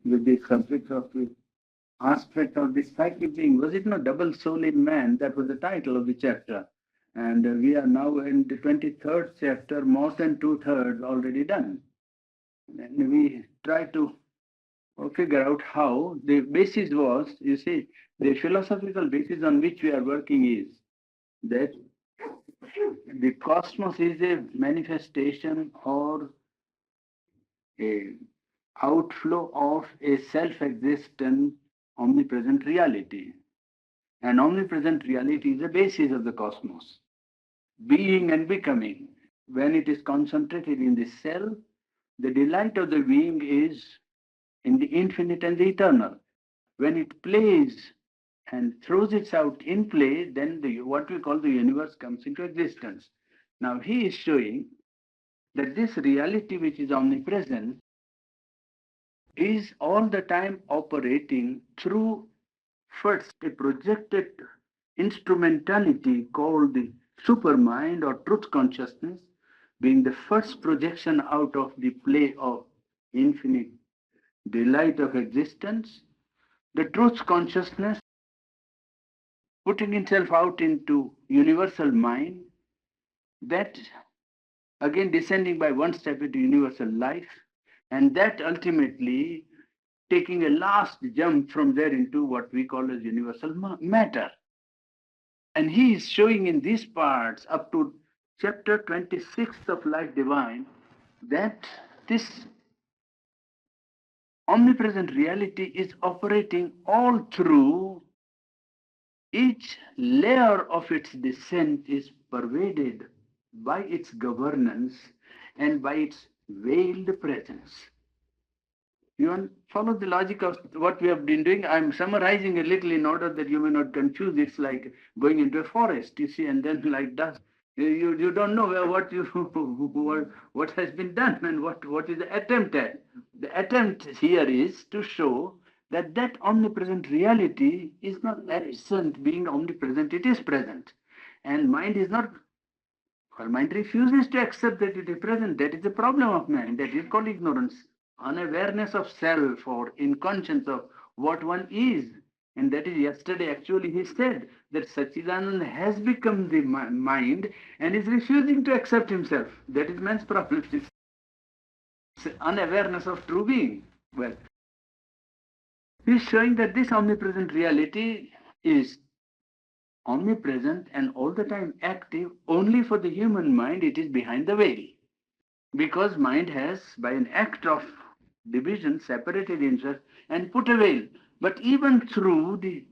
with the subject of the aspect of the psychic being. Was it not double soul in man? That was the title of the chapter. And we are now in the 23rd chapter, more than two-thirds already done. And we try to figure out how the basis was, you see, the philosophical basis on which we are working is that the cosmos is a manifestation or a outflow of a self-existent omnipresent reality. And omnipresent reality is the basis of the cosmos. Being and becoming. When it is concentrated in the self, the delight of the being is in the infinite and the eternal. When it plays and throws it out in play, then what we call the universe comes into existence. Now he is showing that this reality which is omnipresent is all the time operating through first a projected instrumentality called the supermind or truth consciousness, being the first projection out of the play of infinite delight of existence. The truth consciousness putting itself out into universal mind, that again descending by one step into universal life, and that ultimately taking a last jump from there into what we call as universal matter. And he is showing in these parts up to chapter 26 of Life Divine that this omnipresent reality is operating all through. Each layer of its descent is pervaded by its governance and by its veiled presence. You want follow the logic of what we have been doing? I'm summarizing a little in order that you may not confuse. It's like going into a forest, you see, and then like dust. You don't know what you what has been done and what is the attempt at. The attempt here is to show that that omnipresent reality is not absent being omnipresent, it is present. And mind is not, well, mind refuses to accept that it is present. That is the problem of mind. That is called ignorance, unawareness of self or inconscience of what one is. And that is yesterday actually he said that Sachidanand has become the mind and is refusing to accept himself. That is man's problem. It's unawareness of true being. Well, he's showing that this omnipresent reality is omnipresent and all the time active. Only for the human mind it is behind the veil, because mind has by an act of division separated himself and put a veil. But even through the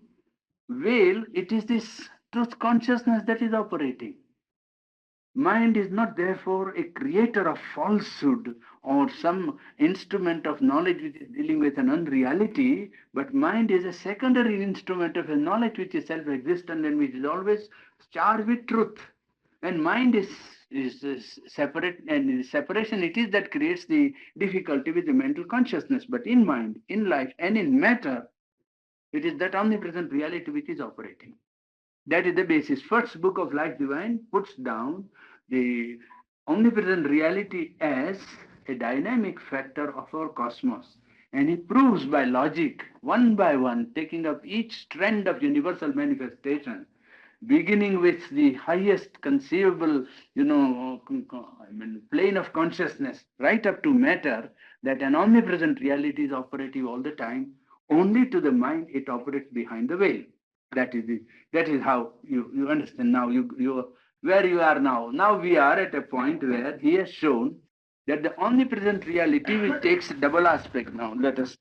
veil, it is this truth consciousness that is operating. Mind is not therefore a creator of falsehood or some instrument of knowledge which is dealing with an unreality, but mind is a secondary instrument of a knowledge which is self-existent and which is always charged with truth. And mind is separate, and in separation it is that creates the difficulty with the mental consciousness. But in mind, in life, and in matter, it is that omnipresent reality which is operating. That is the basis. First book of Life Divine puts down the omnipresent reality as a dynamic factor of our cosmos. And he proves by logic, one by one, taking up each strand of universal manifestation, beginning with the highest conceivable, plane of consciousness, right up to matter, that an omnipresent reality is operative all the time. Only to the mind it operates behind the veil. That is how you understand now. You where you are now. Now we are at a point where he has shown that the omnipresent reality which takes double aspect. Now let us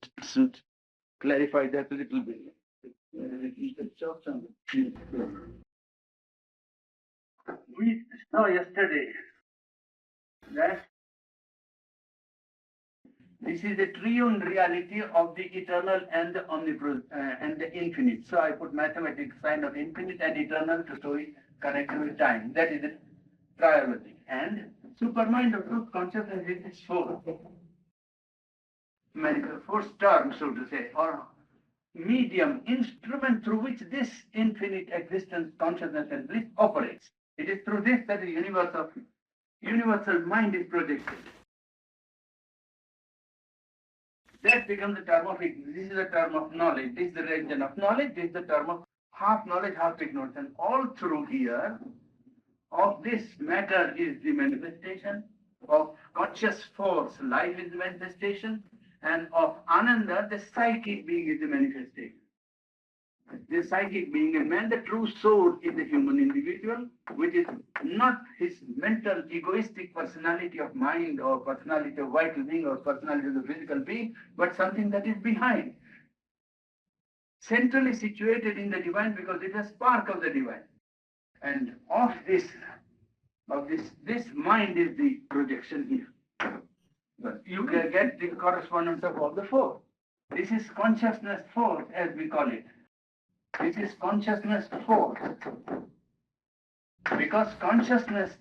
clarify that a little bit. We saw yesterday that this is the triune reality of the eternal and the omnipresent and the infinite. So I put mathematics sign of infinite and eternal to show it connected with time. That is the triology. And supermind of truth consciousness is its fourth term, so to say, or medium, instrument through which this infinite existence, consciousness, and bliss operates. It is through this that the universal mind is projected. That becomes the term of ignorance. This is the term of knowledge. This is the region of knowledge. This is the term of half knowledge, half ignorance. And all through here, of this matter is the manifestation, of conscious force, life is the manifestation, and of Ananda, the psychic being is the manifestation. The psychic being a man, the true soul is the human individual, which is not his mental egoistic personality of mind or personality of vital being or personality of the physical being, but something that is behind. Centrally situated in the divine because it is a spark of the divine. And of this mind is the projection here. But you can get the correspondence of all the four. This is consciousness force, as we call it. This is consciousness force. Because consciousness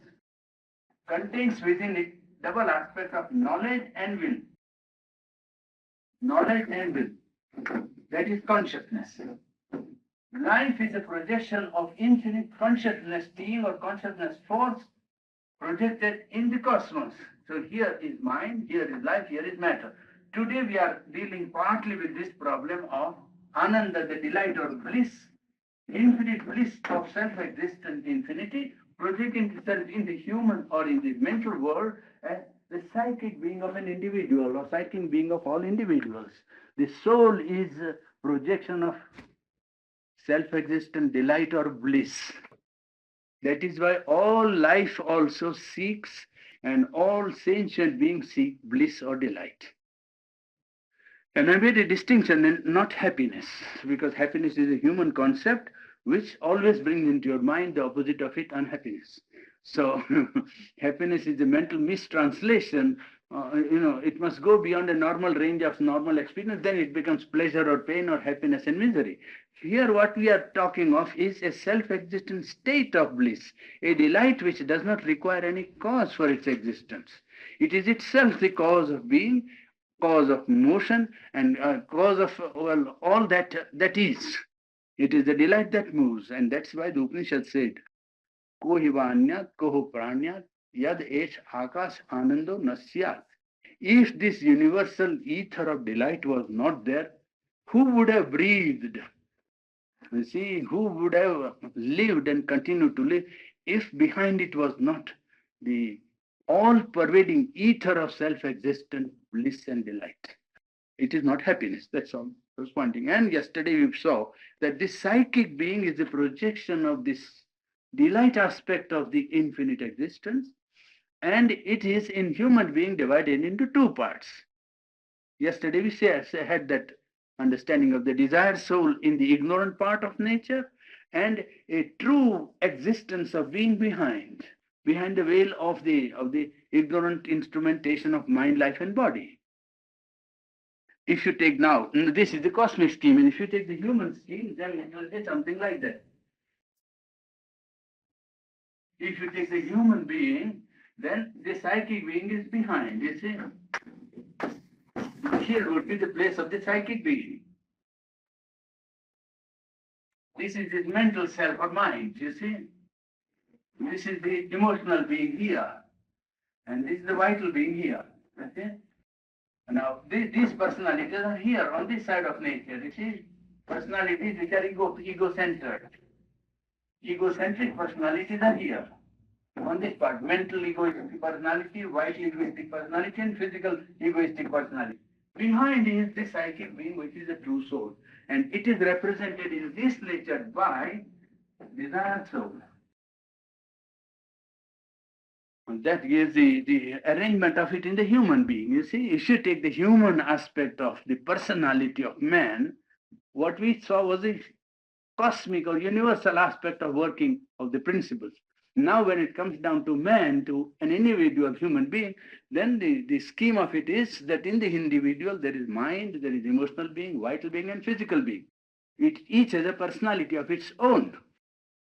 contains within it double aspect of knowledge and will. Knowledge and will. That is consciousness. Life is a projection of infinite consciousness being or consciousness force projected in the cosmos. So here is mind, here is life, here is matter. Today we are dealing partly with this problem of Ananda, the delight or bliss, infinite bliss of self-existent infinity, projecting itself in the human or in the mental world as the psychic being of an individual or psychic being of all individuals. The soul is a projection of self-existent delight or bliss. That is why all life also seeks and all sentient beings seek bliss or delight. And I made a distinction in not happiness, because happiness is a human concept which always brings into your mind the opposite of it, unhappiness. So happiness is a mental mistranslation. It must go beyond a normal range of normal experience, then it becomes pleasure or pain or happiness and misery. Here what we are talking of is a self-existent state of bliss, a delight which does not require any cause for its existence. It is itself the cause of being, cause of motion, and cause of all that is. It is the delight that moves, and that's why the Upanishad said, Kohi vanyat, koho pranyat, yad esh akash anando nasyat. If this universal ether of delight was not there, who would have breathed? You see, who would have lived and continued to live if behind it was not the all-pervading ether of self-existent bliss and delight? It is not happiness, that's all I was pointing. And yesterday we saw that this psychic being is the projection of this delight aspect of the infinite existence, and it is in human being divided into two parts. Yesterday we had that understanding of the desire soul in the ignorant part of nature and a true existence of being behind the veil of the ignorant instrumentation of mind, life and body. If you take now, this is the cosmic scheme, and if you take the human scheme, then it will be something like that. If you take the human being, then the psychic being is behind, you see. Here would be the place of the psychic being. This is his mental self or mind, you see. This is the emotional being here. And this is the vital being here. Okay? Now, these personalities are here on this side of nature. You see, personalities which are ego-centered. Egocentric personalities are here. On this part, mental egoistic personality, vital egoistic personality, and physical egoistic personality. Behind is the psychic being, which is the true soul. And it is represented in this nature by desire soul. And that gives the arrangement of it in the human being. You see, if you take the human aspect of the personality of man, what we saw was a cosmic or universal aspect of working of the principles. Now when it comes down to man, to an individual human being, then the scheme of it is that in the individual there is mind, there is emotional being, vital being, and physical being. Each has a personality of its own.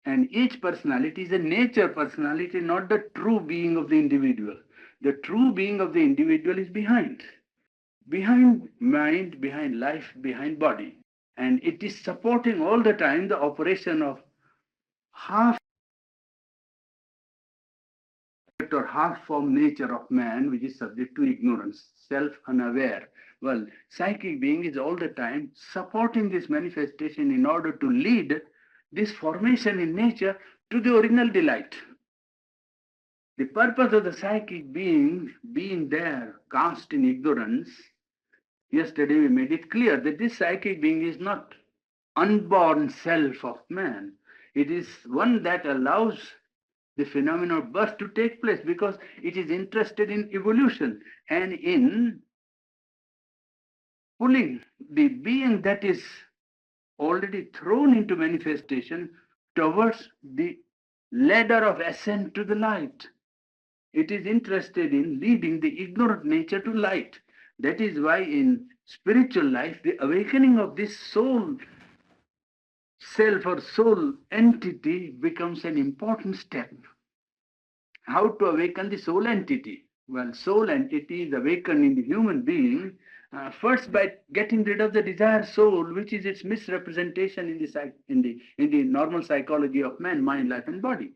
And each personality is a nature personality, not the true being of the individual. The true being of the individual is behind. Behind mind, behind life, behind body. And it is supporting all the time the operation of half or half-formed nature of man, which is subject to ignorance, self-unaware. Well, psychic being is all the time supporting this manifestation in order to lead this formation in nature to the original delight. The purpose of the psychic being there, cast in ignorance, yesterday we made it clear that this psychic being is not unborn self of man. It is one that allows the phenomenon of birth to take place because it is interested in evolution and in pulling the being that is already thrown into manifestation towards the ladder of ascent to the light. It is interested in leading the ignorant nature to light. That is why in spiritual life, the awakening of this soul self or soul entity becomes an important step. How to awaken the soul entity? Well, soul entity is awakened in the human being first by getting rid of the desire soul, which is its misrepresentation in the normal psychology of man, mind, life, and body.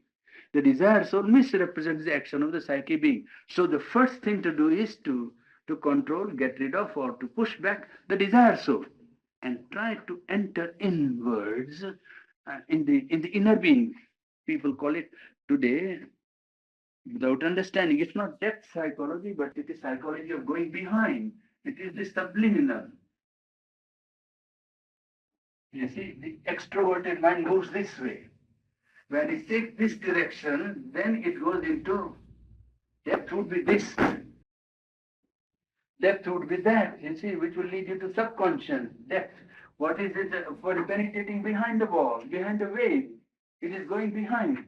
The desire soul misrepresents the action of the psychic being. So the first thing to do is to control, get rid of, or to push back the desire soul and try to enter inwards in the inner being. People call it today, without understanding, it's not depth psychology, but it is psychology of going behind. It is the subliminal. You see, the extroverted mind moves this way. When it takes this direction, then it goes into depth would be this, depth would be that, you see, which will lead you to subconscious depth. What is it for penetrating behind the wall, behind the veil? It is going behind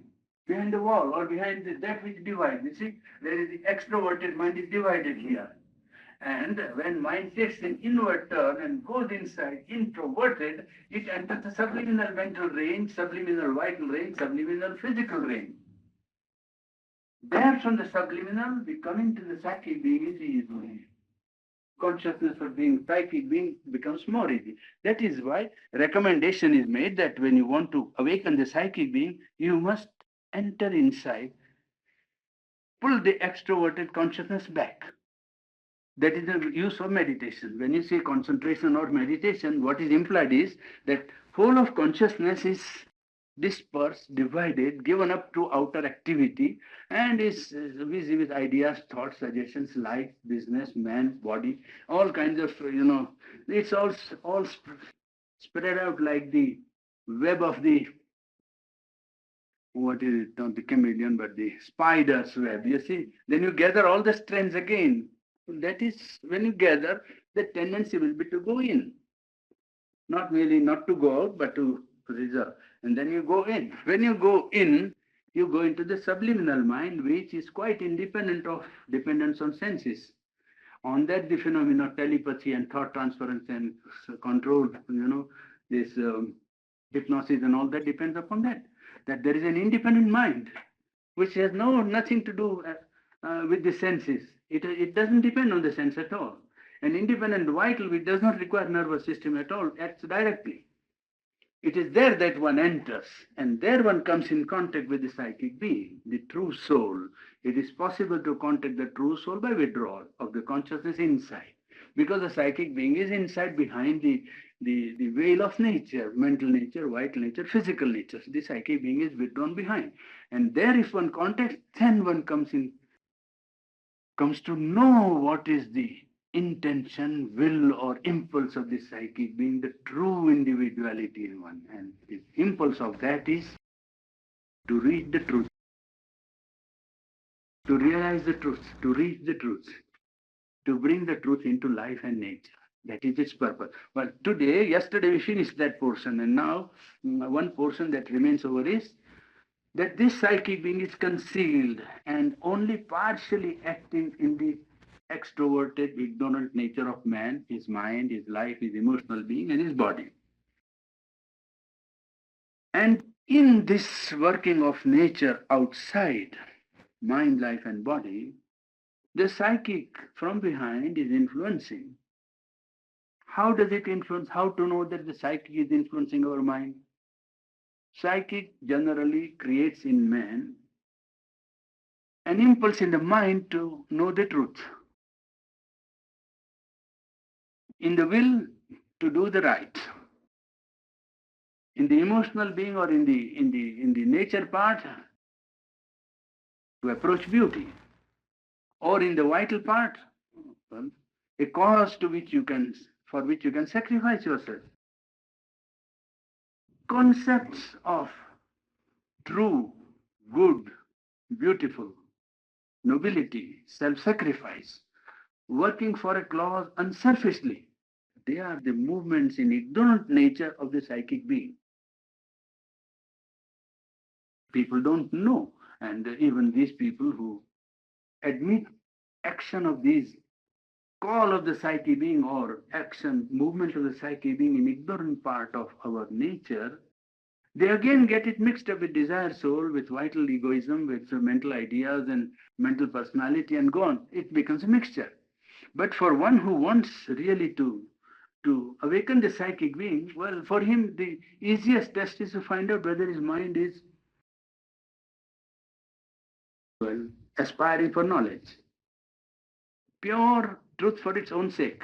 the wall or behind that which divides. You see, there is the extroverted mind is divided here. And when mind takes an inward turn and goes inside, introverted, it enters the subliminal mental range, subliminal vital range, subliminal physical range. There from the subliminal, we come into the psychic being is easy. Consciousness of being psychic being becomes more easy. That is why recommendation is made that when you want to awaken the psychic being, you must enter inside, pull the extroverted consciousness back. That is the use of meditation. When you say concentration or meditation, what is implied is that whole of consciousness is dispersed, divided, given up to outer activity, and is busy with ideas, thoughts, suggestions, life, business, man, body, all kinds of, it's all spread out like the web of the, what is it, not the chameleon, but the spider's web, you see. Then you gather all the strands again. That is, when you gather, the tendency will be to go in. Not merely not to go out, but to reserve. And then you go in. When you go in, you go into the subliminal mind, which is quite independent of dependence on senses. On that, the phenomena of telepathy and thought transference and control, this hypnosis and all that depends upon that. That there is an independent mind, which has nothing to do with the senses. It doesn't depend on the sense at all. An independent vital which does not require nervous system at all acts directly. It is there that one enters, and there one comes in contact with the psychic being, the true soul. It is possible to contact the true soul by withdrawal of the consciousness inside, because the psychic being is inside behind the veil of nature, mental nature, vital nature, physical nature. The psychic being is withdrawn behind. And there if one contacts, then one comes to know what is the intention, will, or impulse of the psychic being, the true individuality in one. And the impulse of that is to read the truth, to realize the truth, to reach the truth, to bring the truth into life and nature. That is its purpose. Well, yesterday we finished that portion, and now one portion that remains over is that this psychic being is concealed and only partially acting in the extroverted, ignorant nature of man, his mind, his life, his emotional being, and his body. And in this working of nature outside mind, life, and body, the psychic from behind is influencing. How does it influence? How to know that the psychic is influencing our mind? Psychic generally creates in man an impulse in the mind to know the truth, in the will to do the right, in the emotional being or in the nature part to approach beauty, or in the vital part, well, a cause to which you can for which you can sacrifice yourself. Concepts of true, good, beautiful, nobility, self-sacrifice, working for a cause unselfishly. They are the movements in ignorant nature of the psychic being. People don't know, and even these people who admit action of these call of the psychic being or action, movement of the psychic being in ignorant part of our nature, they again get it mixed up with desire soul, with vital egoism, with mental ideas and mental personality and go on. It becomes a mixture. But for one who wants really to awaken the psychic being, well, for him the easiest test is to find out whether his mind is, well, aspiring for knowledge, pure truth for its own sake.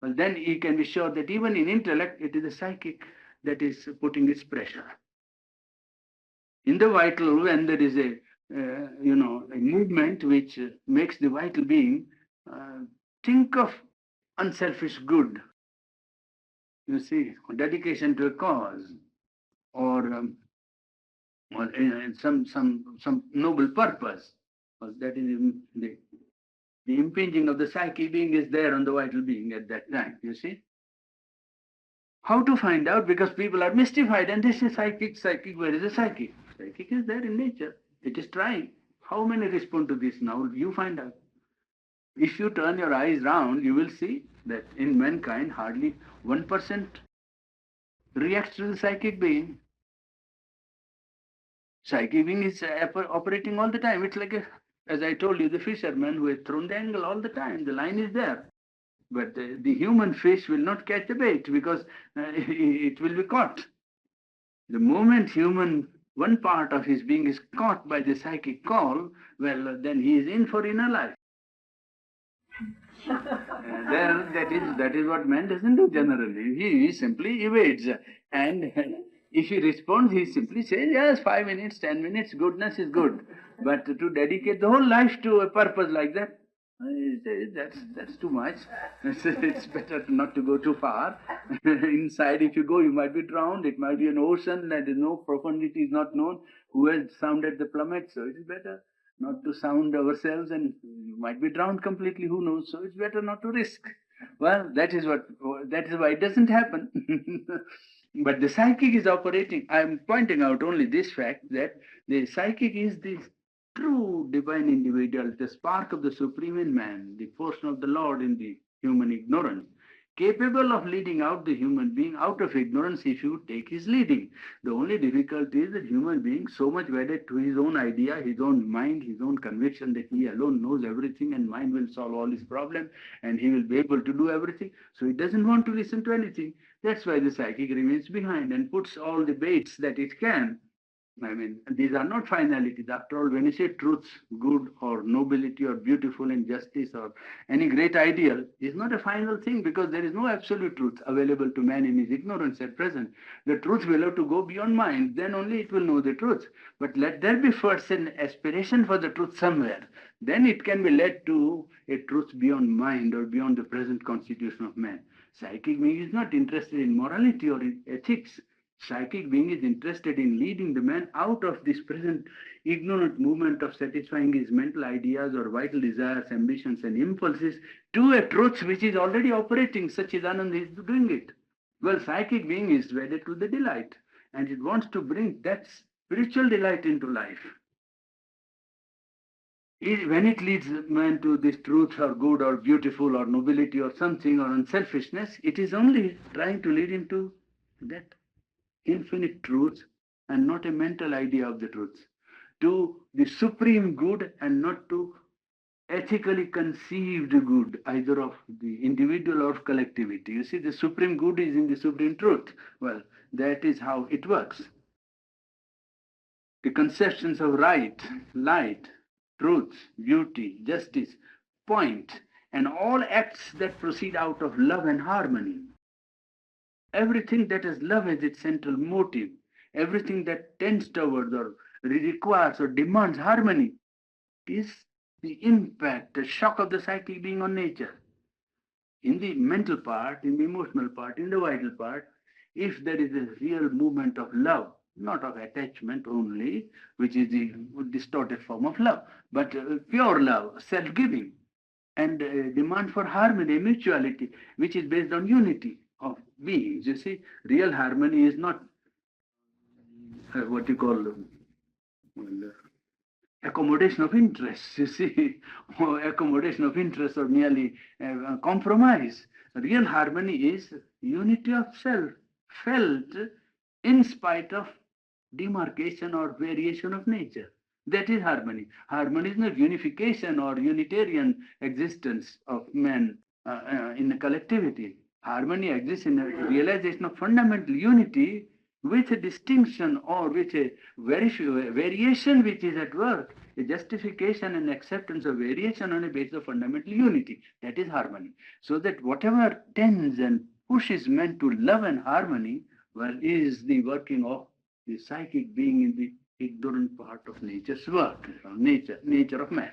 Well, then he can be sure that even in intellect, it is the psychic that is putting its pressure. In the vital, when there is a movement which makes the vital being think of unselfish good, you see, dedication to a cause, or some noble purpose. Well, that is the impinging of the psychic being is there on the vital being at that time. You see. How to find out? Because people are mystified and they say psychic, psychic. Where is the psychic? Psychic is there in nature. It is trying. How many respond to this now? You find out. If you turn your eyes round, you will see that in mankind, hardly 1% reacts to the psychic being. Psychic being is operating all the time. It's like, as I told you, the fisherman who has thrown the angle all the time. The line is there. But the human fish will not catch the bait because it will be caught. The moment one part of his being is caught by the psychic call, well, then he is in for inner life. Then that is what man doesn't do generally. He simply evades. And if he responds, he simply says, yes, 5 minutes, 10 minutes, goodness is good. But to dedicate the whole life to a purpose like that, that's too much. It's better not to go too far. Inside, if you go, you might be drowned. It might be an ocean and no profundity is not known. Who has sounded the plummet? So it is better not to sound ourselves, and you might be drowned completely. Who knows? So it's better not to risk. Well, that is why it doesn't happen. But the psychic is operating. I'm pointing out only this fact that the psychic is the true divine individual, the spark of the supreme in man, the portion of the Lord in the human ignorance, capable of leading out the human being out of ignorance if you take his leading. The only difficulty is that human being so much wedded to his own idea, his own mind, his own conviction that he alone knows everything and mind will solve all his problems and he will be able to do everything. So he doesn't want to listen to anything. That's why the psychic remains behind and puts all the baits that it can. I mean, these are not finalities. After all, when you say truth, good or nobility or beautiful and justice or any great ideal, is not a final thing because there is no absolute truth available to man in his ignorance at present. The truth will have to go beyond mind. Then only it will know the truth. But let there be first an aspiration for the truth somewhere. Then it can be led to a truth beyond mind or beyond the present constitution of man. Psychic being is not interested in morality or in ethics. Psychic being is interested in leading the man out of this present ignorant movement of satisfying his mental ideas or vital desires, ambitions, and impulses to a truth which is already operating. Sachidananda is doing it. Well, psychic being is wedded to the delight, and it wants to bring that spiritual delight into life. When it leads man to this truth or good or beautiful or nobility or something or unselfishness, it is only trying to lead him to that infinite truth and not a mental idea of the truth, to the supreme good and not to ethically conceived good, either of the individual or collectivity. You see, the supreme good is in the supreme truth. Well, that is how it works. The conceptions of right, light, truth, beauty, justice, point, and all acts that proceed out of love and harmony. Everything that is love as its central motive, everything that tends towards or requires or demands harmony is the impact, the shock of the psychic being on nature. In the mental part, in the emotional part, in the vital part, if there is a real movement of love, not of attachment only, which is the distorted form of love, but pure love, self-giving, and demand for harmony, mutuality, which is based on unity of beings. You see, real harmony is not what you call well, accommodation of interests, you see, or accommodation of interests or merely compromise. Real harmony is unity of self, felt in spite of demarcation or variation of nature. That is harmony. Harmony is not unification or unitarian existence of man in a collectivity. Harmony exists in a realization of fundamental unity with a distinction or with a variation which is at work, a justification and acceptance of variation on a basis of fundamental unity. That is harmony. So that whatever tends and pushes men to love and harmony, well, is the working of the psychic being in the ignorant part of nature's work, nature of man.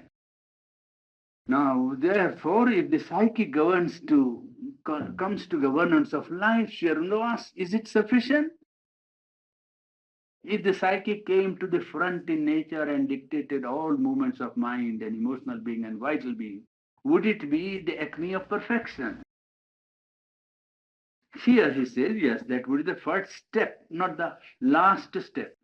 Now, therefore, if the psychic comes to governance of life, Sharno asks, is it sufficient? If the psychic came to the front in nature and dictated all movements of mind and emotional being and vital being, would it be the acme of perfection? Here he says, yes, that would be the first step, not the last step.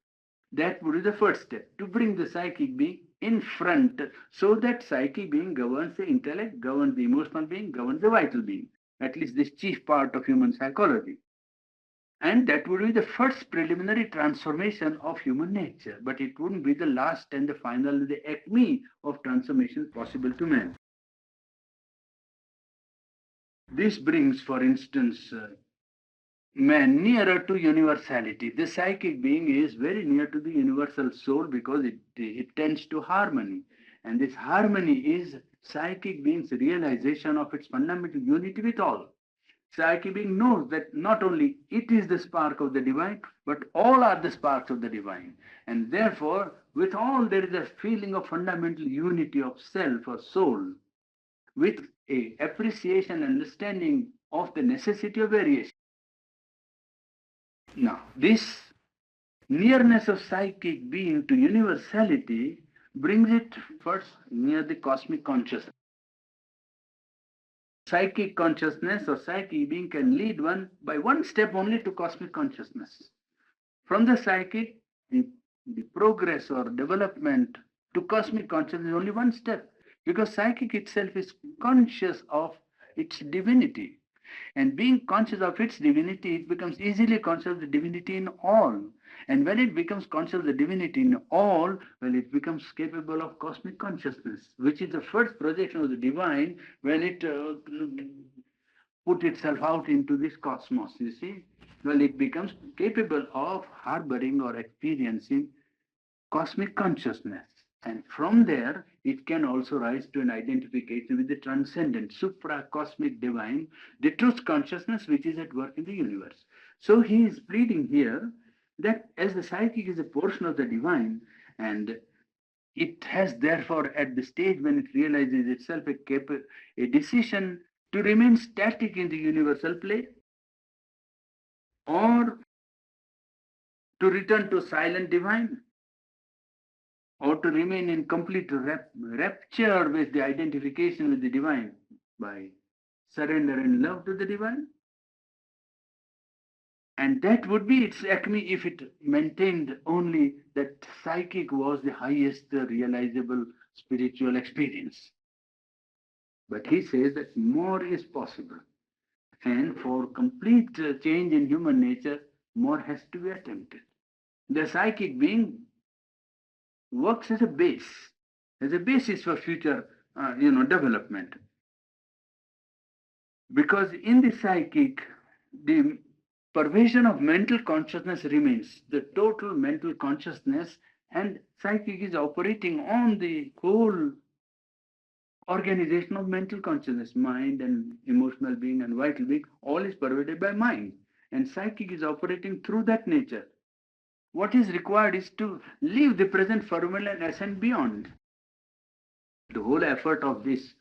That would be the first step, to bring the psychic being in front so that psychic being governs the intellect, governs the emotional being, governs the vital being. At least this chief part of human psychology. And that would be the first preliminary transformation of human nature, but it wouldn't be the last and the final, the acme of transformation possible to man. This brings, for instance, man nearer to universality. The psychic being is very near to the universal soul because it tends to harmony. And this harmony is psychic being's realization of its fundamental unity with all. Psychic being knows that not only it is the spark of the divine, but all are the sparks of the divine. And therefore, with all there is a feeling of fundamental unity of self or soul, with a appreciation and understanding of the necessity of variation. Now, this nearness of psychic being to universality brings it first near the cosmic consciousness. Psychic consciousness or psychic being can lead one by one step only to cosmic consciousness. From the psychic, the progress or development to cosmic consciousness is only one step, because psychic itself is conscious of its divinity. And being conscious of its divinity, it becomes easily conscious of the divinity in all. And when it becomes conscious of the divinity in all, well, it becomes capable of cosmic consciousness, which is the first projection of the divine when it put itself out into this cosmos, you see. Well, it becomes capable of harboring or experiencing cosmic consciousness. And from there, it can also rise to an identification with the transcendent, supra-cosmic divine, the truth consciousness which is at work in the universe. So he is pleading here that as the psychic is a portion of the divine, and it has therefore at the stage when it realizes itself a decision to remain static in the universal play, or to return to silent divine, or to remain in complete rapture with the identification with the divine by surrender and love to the divine. And that would be its acme if it maintained only that psychic was the highest realizable spiritual experience. But he says that more is possible. And for complete change in human nature, more has to be attempted. The psychic being works as a basis for future, development. Because in the psychic, the pervasion of mental consciousness remains. The total mental consciousness And psychic is operating on the whole organization of mental consciousness, mind and emotional being and vital being, all is pervaded by mind. And psychic is operating through that nature. What is required is to leave the present formula and ascend beyond. The whole effort of this,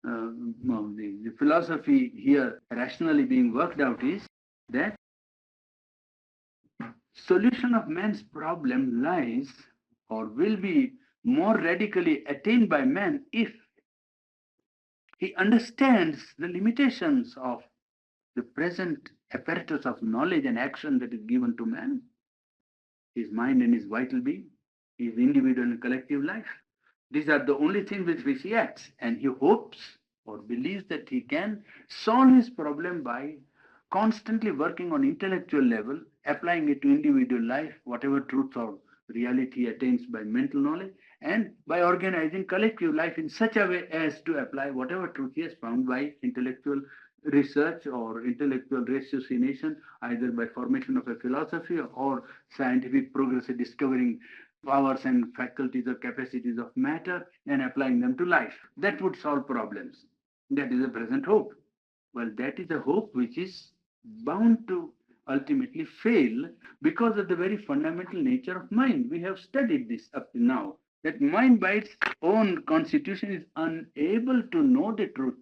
the philosophy here rationally being worked out is that solution of man's problem lies or will be more radically attained by man if he understands the limitations of the present apparatus of knowledge and action that is given to man, his mind and his vital being, his individual and collective life. These are the only things with which he acts, and he hopes or believes that he can solve his problem by constantly working on intellectual level, applying it to individual life, whatever truth or reality he attains by mental knowledge, and by organizing collective life in such a way as to apply whatever truth he has found by intellectual research or intellectual ratiocination, either by formation of a philosophy or scientific progress in discovering powers and faculties or capacities of matter and applying them to life. That would solve problems. That is the present hope. Well, that is a hope which is bound to ultimately fail because of the very fundamental nature of mind. We have studied this up to now, that mind by its own constitution is unable to know the truth.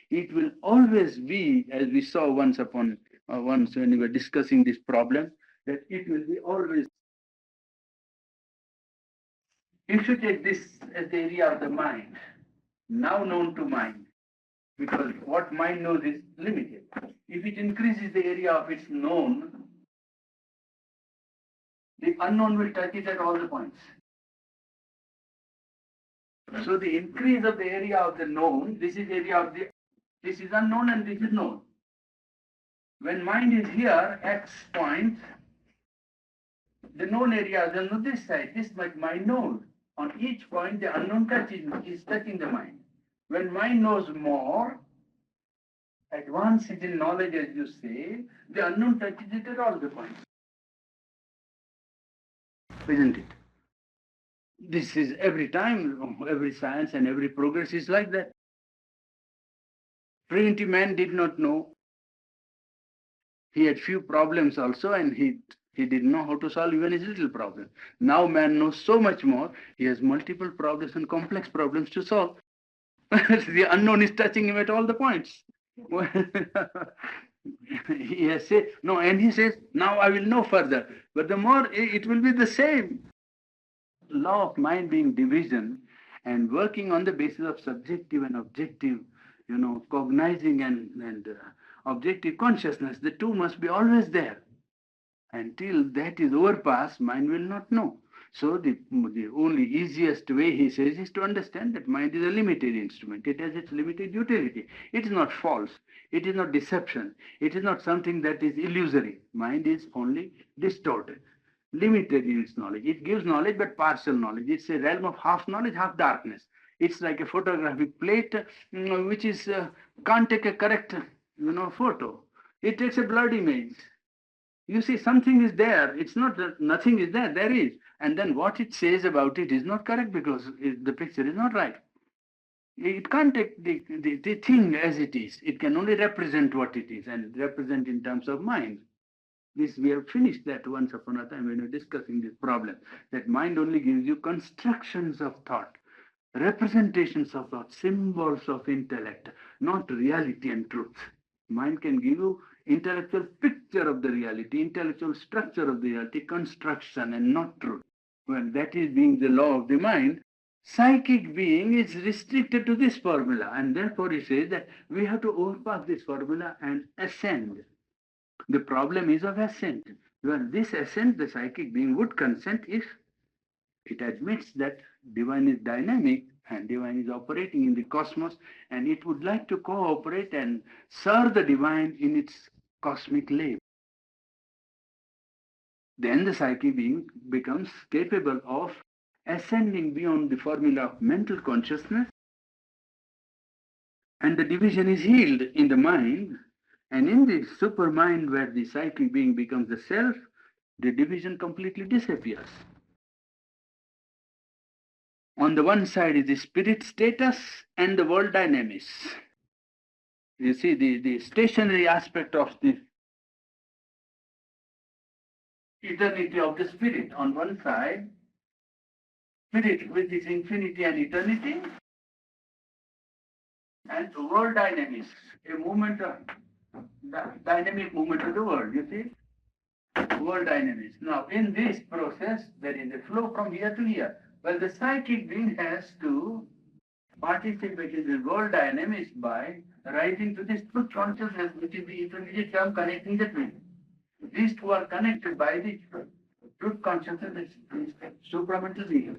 It will always be, as we saw once when we were discussing this problem, that it will be always. You should take this as the area of the mind, now known to mind, because what mind knows is limited. If it increases the area of its known, the unknown will touch it at all the points. So the increase of the area of the known, this is unknown and this is known. When mind is here, X point, the known area is on this side, this much mind known. On each point, the unknown is touching the mind. When mind knows more, advanced in knowledge, as you say, the unknown touches it at all the points. Isn't it? This is every time, every science and every progress is like that. Primitive man did not know. He had few problems also, and he didn't know how to solve even his little problem. Now man knows so much more. He has multiple problems and complex problems to solve. The unknown is touching him at all the points. He has said, no, and he says, now I will know further. But the more, it will be the same. Law of mind being division and working on the basis of subjective and objective, cognizing and objective consciousness, the two must be always there. Until that is overpassed, mind will not know. So the only easiest way, he says, is to understand that mind is a limited instrument. It has its limited utility. It is not false. It is not deception. It is not something that is illusory. Mind is only distorted, limited in its knowledge. It gives knowledge, but partial knowledge. It's a realm of half knowledge, half darkness. It's like a photographic plate, which is can't take a correct, photo. It takes a blurred image. You see, something is there. It's not that nothing is there. There is. And then what it says about it is not correct because the picture is not right. It can't take the thing as it is. It can only represent what it is and represent in terms of mind. This we have finished that once upon a time when we were discussing this problem. That mind only gives you constructions of thought, representations of thought, symbols of intellect, not reality and truth. Mind can give you intellectual picture of the reality, intellectual structure of the reality, construction and not truth. Well, that is being the law of the mind. Psychic being is restricted to this formula, and therefore he says that we have to overpass this formula and ascend. The problem is of ascent. Well, this ascent, the psychic being would consent if it admits that divine is dynamic and divine is operating in the cosmos, and it would like to cooperate and serve the divine in its cosmic labor. Then the psychic being becomes capable of ascending beyond the formula of mental consciousness, and the division is healed in the mind, and in the supermind where the psychic being becomes the self, the division completely disappears. On the one side is the spirit status and the world dynamics. You see the stationary aspect of the eternity of the spirit on one side, spirit with its infinity and eternity, and the world dynamics, a movement of dynamic movement of the world, you see? World dynamics. Now, in this process, there is a flow from here to here. Well, the psychic being has to participate in the world dynamics by rising to this truth consciousness, which is the intermediate term connecting the twin. These two are connected by the truth consciousness, is supramental being.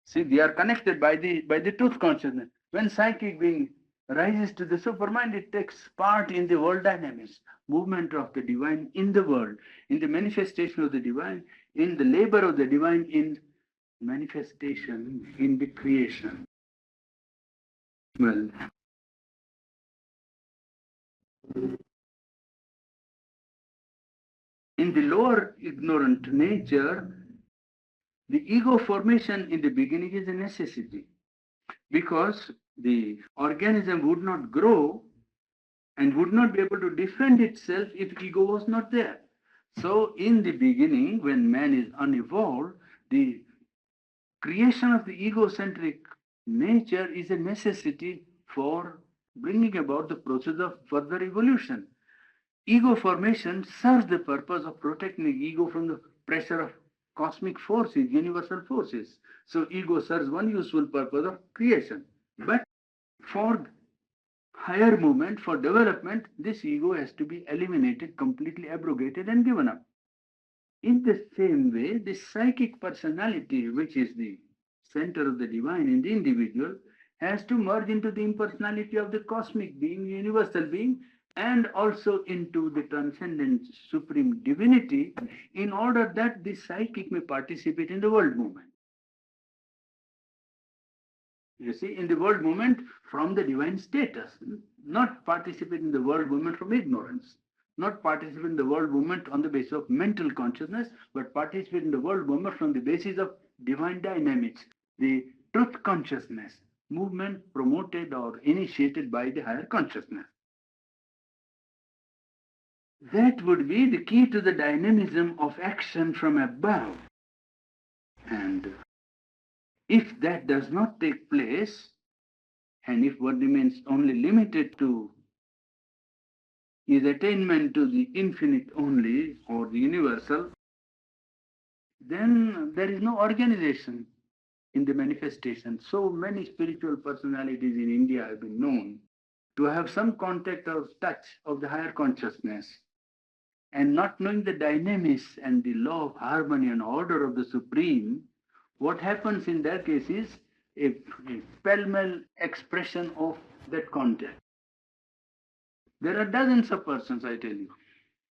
See, they are connected by the truth consciousness. When psychic being rises to the supermind, it takes part in the world dynamics, movement of the divine in the world, in the manifestation of the divine, in the labor of the divine, in manifestation, in the creation. Well, in the lower ignorant nature, the ego formation in the beginning is a necessity, because the organism would not grow and would not be able to defend itself if ego was not there. So in the beginning, when man is unevolved, the creation of the egocentric nature is a necessity for bringing about the process of further evolution. Ego formation serves the purpose of protecting the ego from the pressure of cosmic forces, universal forces. So ego serves one useful purpose of creation. But for higher movement, for development, this ego has to be eliminated, completely abrogated and given up. In the same way, the psychic personality, which is the center of the divine in the individual, has to merge into the impersonality of the cosmic being, universal being, and also into the transcendent supreme divinity, in order that the psychic may participate in the world movement. You see, in the world movement from the divine status, not participate in the world movement from ignorance, not participate in the world movement on the basis of mental consciousness, but participate in the world movement from the basis of divine dynamics, the truth consciousness, movement promoted or initiated by the higher consciousness. That would be the key to the dynamism of action from above. And if that does not take place, and if one remains only limited to his attainment to the infinite only, or the universal, then there is no organization in the manifestation. So many spiritual personalities in India have been known to have some contact or touch of the higher consciousness, and not knowing the dynamics and the law of harmony and order of the Supreme. What happens in their case is a pell-mell expression of that contact. There are dozens of persons, I tell you.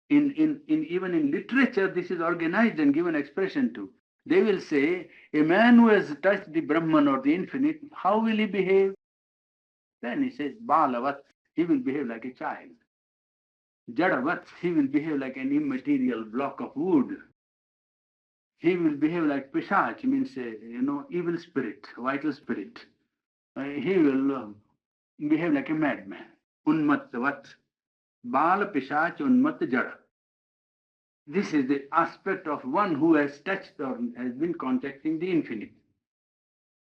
Even in literature, this is organized and given expression to. They will say, a man who has touched the Brahman or the infinite, how will he behave? Then he says, Balavat, he will behave like a child. Jadavat, he will behave like an immaterial block of wood. He will behave like Pishach, means evil spirit, vital spirit. He will behave like a madman. Unmattavat. Bala Pishach Unmat Jada. This is the aspect of one who has touched or has been contacting the infinite.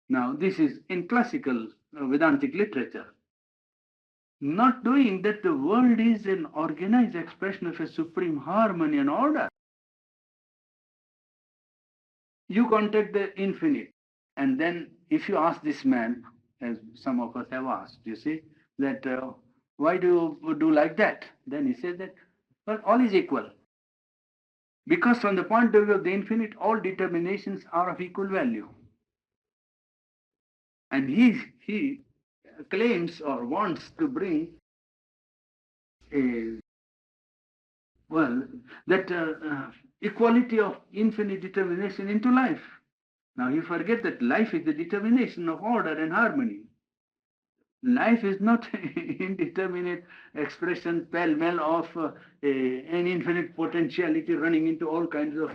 Now, this is in classical Vedantic literature. Not knowing that the world is an organized expression of a supreme harmony and order. You contact the infinite, and then if you ask this man, as some of us have asked, you see, that why do you do like that? Then he says that, well, all is equal. Because from the point of view of the infinite, all determinations are of equal value. And he claims or wants to bring that equality of infinite determination into life. Now you forget that life is the determination of order and harmony. Life is not indeterminate expression, pell-mell of an infinite potentiality running into all kinds of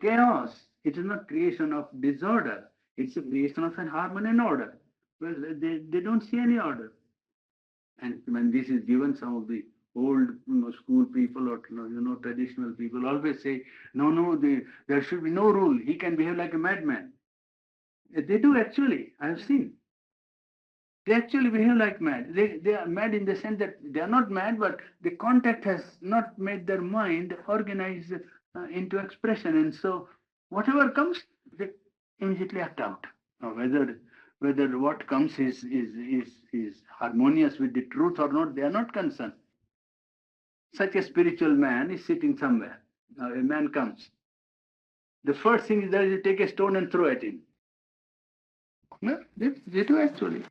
chaos. It is not creation of disorder. It's a creation of an harmony and order. Well, they don't see any order. And when this is given, some of the old school people or traditional people always say, no, there should be no rule. He can behave like a madman. They do actually. I have seen. They actually behave like mad. They are mad in the sense that they are not mad, but the contact has not made their mind organize into expression, and so whatever comes, they immediately act out. Now, whether what comes is harmonious with the truth or not, they are not concerned. Such a spiritual man is sitting somewhere. Now, a man comes. The first thing is that you take a stone and throw at him. No, they do actually.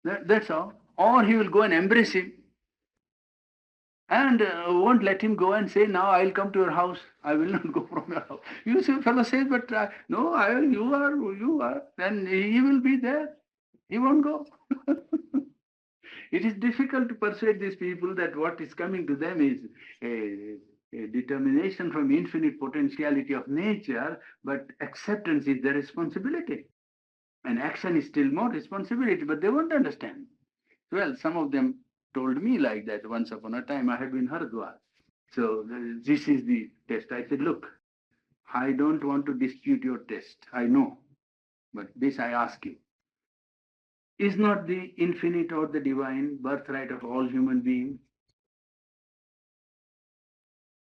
That's all. Or he will go and embrace him and won't let him go and say, now I'll come to your house. I will not go from your house. You see, fellow says, but no, you are. Then he will be there. He won't go. It is difficult to persuade these people that what is coming to them is a determination from infinite potentiality of nature, but acceptance is their responsibility. And action is still more responsibility, but they won't understand. Well, some of them told me like that once upon a time. I had been Haridwar. So this is the test. I said, look, I don't want to dispute your test. I know. But this I ask you. Is not the infinite or the divine birthright of all human beings?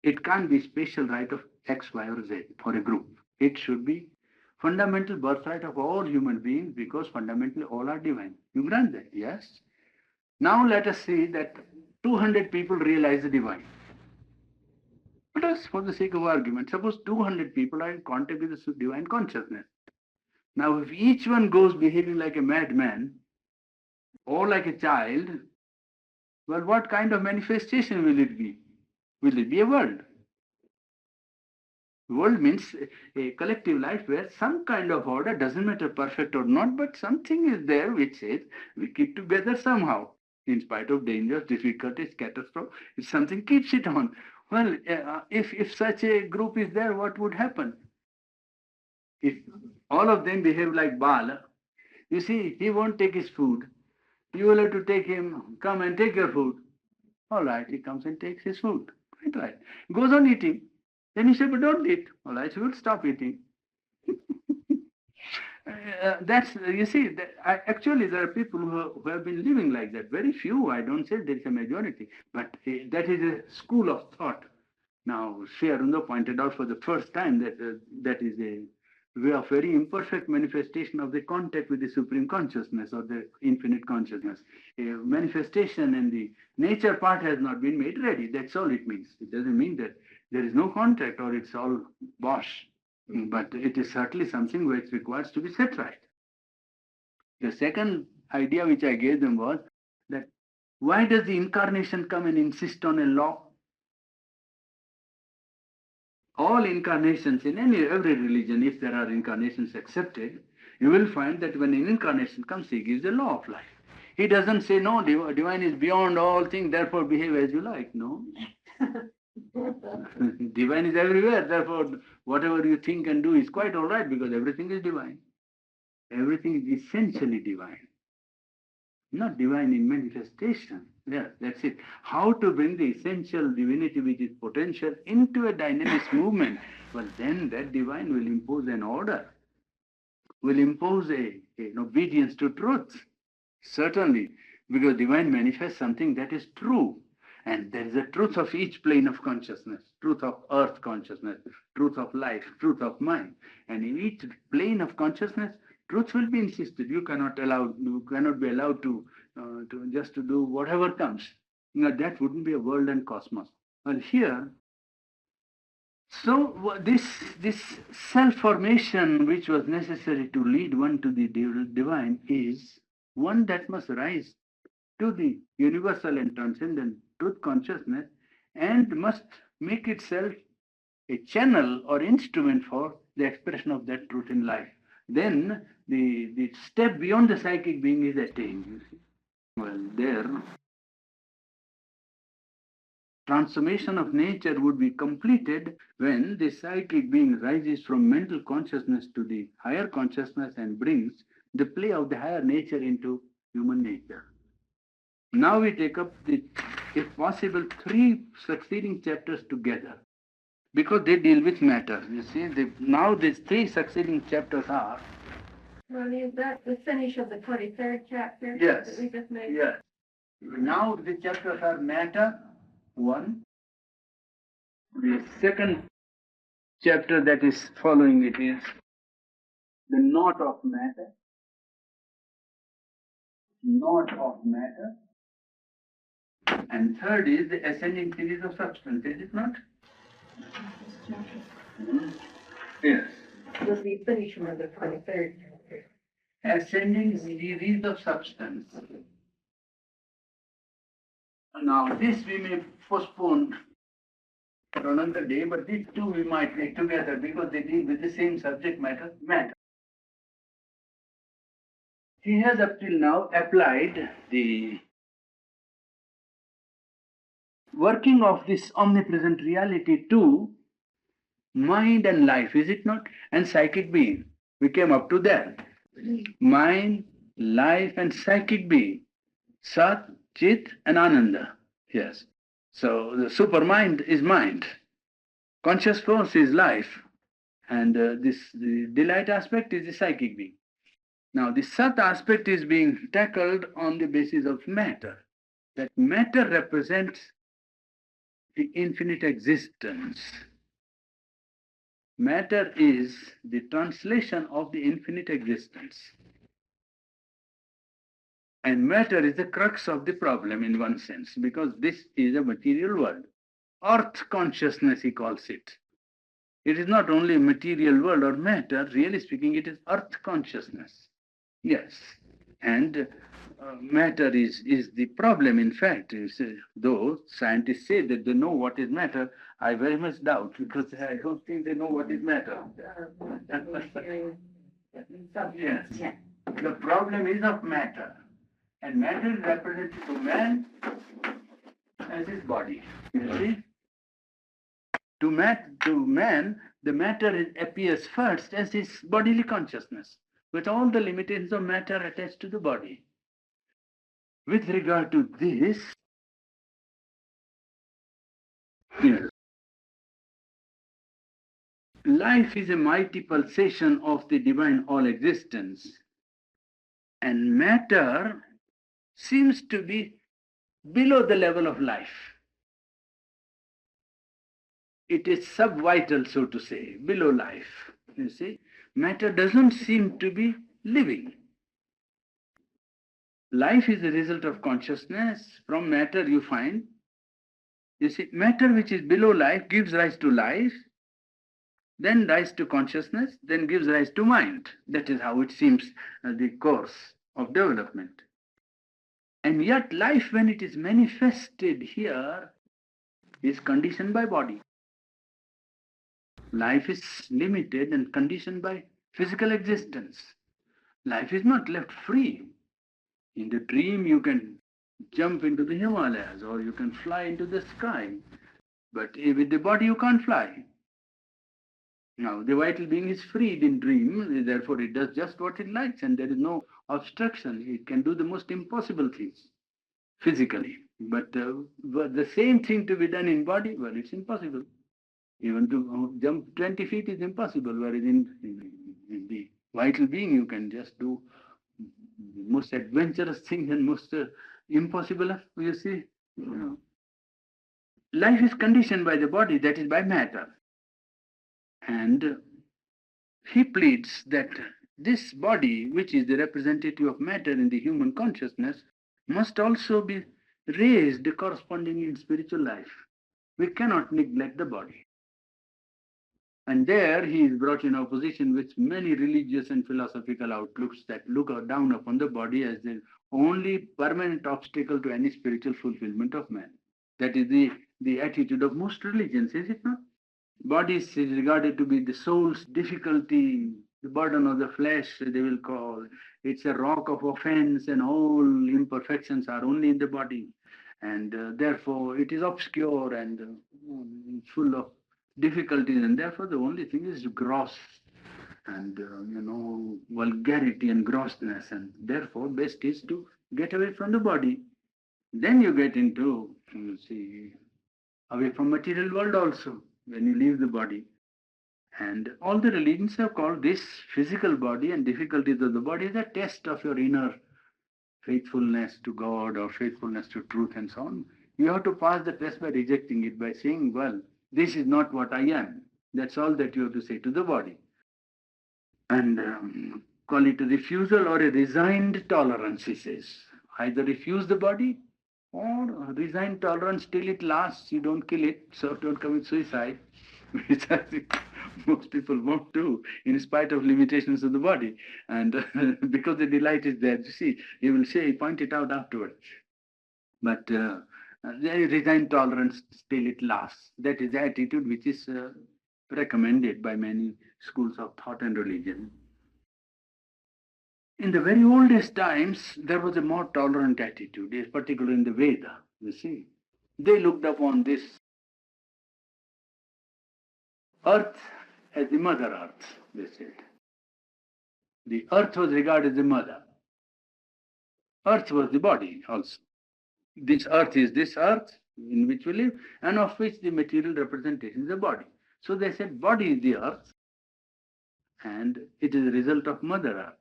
It can't be special right of X, Y, or Z for a group. It should be fundamental birthright of all human beings because fundamentally all are divine. You grant that? Yes. Now let us see that 200 people realize the divine. Let us, for the sake of argument, suppose 200 people are in contact with the divine consciousness. Now if each one goes behaving like a madman or like a child, well, what kind of manifestation will it be? Will it be a world? World means a collective life where some kind of order, doesn't matter perfect or not, but something is there which says we keep together somehow, in spite of dangers, difficulties, catastrophe. If something keeps it on. Well, if such a group is there, what would happen? If all of them behave like Bala, you see, he won't take his food. You will have to take him, come and take your food. All right, he comes and takes his food. Quite right. Goes on eating. Then you say, but don't eat. All right, so we'll stop eating. That's, you see, actually there are people who have been living like that. Very few, I don't say there is a majority, but that is a school of thought. Now, Sri Aurobindo pointed out for the first time that that is a way of very imperfect manifestation of the contact with the supreme consciousness or the infinite consciousness. A manifestation and the nature part has not been made ready. That's all it means. It doesn't mean that there is no contact or it's all bosh. But it is certainly something which requires to be set right. The second idea which I gave them was that why does the incarnation come and insist on a law? All incarnations in every religion, if there are incarnations accepted, you will find that when an incarnation comes, he gives a law of life. He doesn't say, no, divine is beyond all things, therefore behave as you like. No. Divine is everywhere, therefore whatever you think and do is quite all right because everything is divine. Everything is essentially divine. Not divine in manifestation. Yeah, that's it. How to bring the essential divinity which is potential into a dynamic movement. Well, then that divine will impose an order, will impose an obedience to truth. Certainly, because divine manifests something that is true. And there is a truth of each plane of consciousness, truth of earth consciousness, truth of life, truth of mind. And in each plane of consciousness, truth will be insisted. You cannot be allowed to just to do whatever comes. That wouldn't be a world and cosmos. Well, here, so this self-formation which was necessary to lead one to the divine is one that must rise to the universal and transcendent truth consciousness and must make itself a channel or instrument for the expression of that truth in life. Then the step beyond the psychic being is attained, you see. Well, there transformation of nature would be completed when the psychic being rises from mental consciousness to the higher consciousness and brings the play of the higher nature into human nature. Now we take up the, if possible, three succeeding chapters together because they deal with matter. You see, now these three succeeding chapters are. Ronnie, is that the finish of the 23rd chapter? Yes. That we just made? Yes. Now the chapters are matter, one. The second chapter that is following it is the knot of matter. Knot of matter. And third is the ascending series of substance, is it not? Yes. Was the finishing of the 23rd chapter? Ascending series of substance. Now this we may postpone for another day, but these two we might take together because they deal with the same subject matter. He has up till now applied the working of this omnipresent reality to mind and life, is it not? And psychic being. We came up to that. Mind, life, and psychic being. Sat, Chit, and Ananda. Yes. So the supermind is mind. Conscious force is life. And the delight aspect is the psychic being. Now, the Sat aspect is being tackled on the basis of matter. That matter represents the infinite existence. Matter is the translation of the infinite existence. And matter is the crux of the problem in one sense, because this is a material world. Earth consciousness, he calls it. It is not only a material world or matter, really speaking, it is earth consciousness. Yes. And matter is the problem, in fact. Though scientists say that they know what is matter, I very much doubt, because I don't think they know what is matter. Yes. The problem is of matter. And matter is represented to man as his body. You see? To man, the matter appears first as his bodily consciousness, with all the limitations of matter attached to the body. With regard to this, yes, life is a mighty pulsation of the divine all existence, and matter seems to be below the level of life. It is subvital, so to say, below life. You see, matter doesn't seem to be living. Life is a result of consciousness. From matter you find, you see, matter which is below life gives rise to life, then rise to consciousness, then gives rise to mind. That is how it seems the course of development. And yet life, when it is manifested here, is conditioned by body. Life is limited and conditioned by physical existence. Life is not left free. In the dream, you can jump into the Himalayas or you can fly into the sky. But with the body, you can't fly. Now, the vital being is freed in dream, therefore it does just what it likes and there is no obstruction. It can do the most impossible things physically. But the same thing to be done in body, well, it's impossible. Even to jump 20 feet is impossible, whereas in the vital being, you can just do the most adventurous thing and most impossible, you see. Life is conditioned by the body, that is by matter. And he pleads that this body, which is the representative of matter in the human consciousness, must also be raised correspondingly in spiritual life. We cannot neglect the body. And there he is brought in opposition with many religious and philosophical outlooks that look down upon the body as the only permanent obstacle to any spiritual fulfillment of man. That is the attitude of most religions, is it not? Body is regarded to be the soul's difficulty, the burden of the flesh, they will call. It's a rock of offense and all imperfections are only in the body. and therefore it is obscure and full of difficulties, and therefore the only thing is gross and vulgarity and grossness, and therefore best is to get away from the body. Then you get into, you see, away from material world also when you leave the body. And all the religions have called this physical body and difficulties of the body as a test of your inner faithfulness to God or faithfulness to truth and so on. You have to pass the test by rejecting it, by saying, well, this is not what I am. That's all that you have to say to the body. And call it a refusal or a resigned tolerance, he says. Either refuse the body or resigned tolerance till it lasts. You don't kill it, so don't commit suicide, which I think most people won't do in spite of limitations of the body. And because the delight is there, you see, you will say, point it out afterwards. But there is resigned tolerance till it lasts. That is the attitude which is recommended by many schools of thought and religion. In the very oldest times, there was a more tolerant attitude, particularly in the Veda, you see. They looked upon this earth as the mother earth, they said. The earth was regarded as the mother. Earth was the body also. This earth is this earth in which we live, and of which the material representation is the body. So they said body is the earth, and it is a result of mother earth.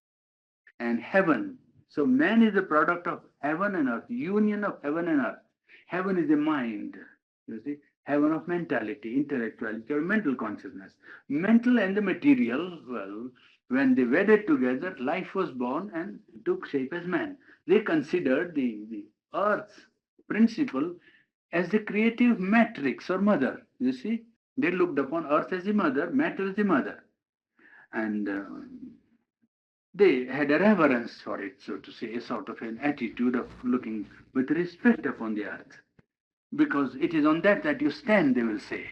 And heaven. So man is the product of heaven and earth, union of heaven and earth. Heaven is the mind, you see, heaven of mentality, intellectuality, or mental consciousness. Mental and the material, well, when they wedded together, life was born and took shape as man. They considered the earth's principle as the creative matrix or mother, you see. They looked upon earth as the mother, matter as the mother. And they had a reverence for it, so to say, a sort of an attitude of looking with respect upon the earth. Because it is on that you stand, they will say.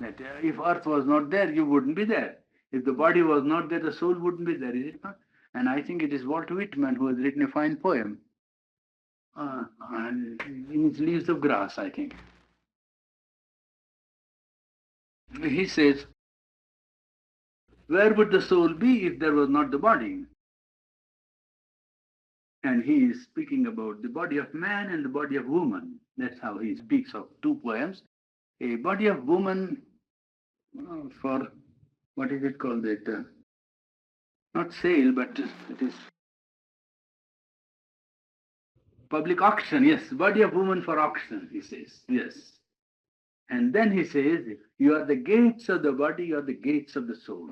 That if earth was not there, you wouldn't be there. If the body was not there, the soul wouldn't be there, is it not? And I think it is Walt Whitman who has written a fine poem in his Leaves of Grass, I think. He says, where would the soul be if there was not the body? And he is speaking about the body of man and the body of woman. That's how he speaks of two poems. A body of woman for, what is it called? Not sale, but it is public auction. Yes, body of woman for auction, he says. Yes. And then he says, you are the gates of the body, you are the gates of the soul.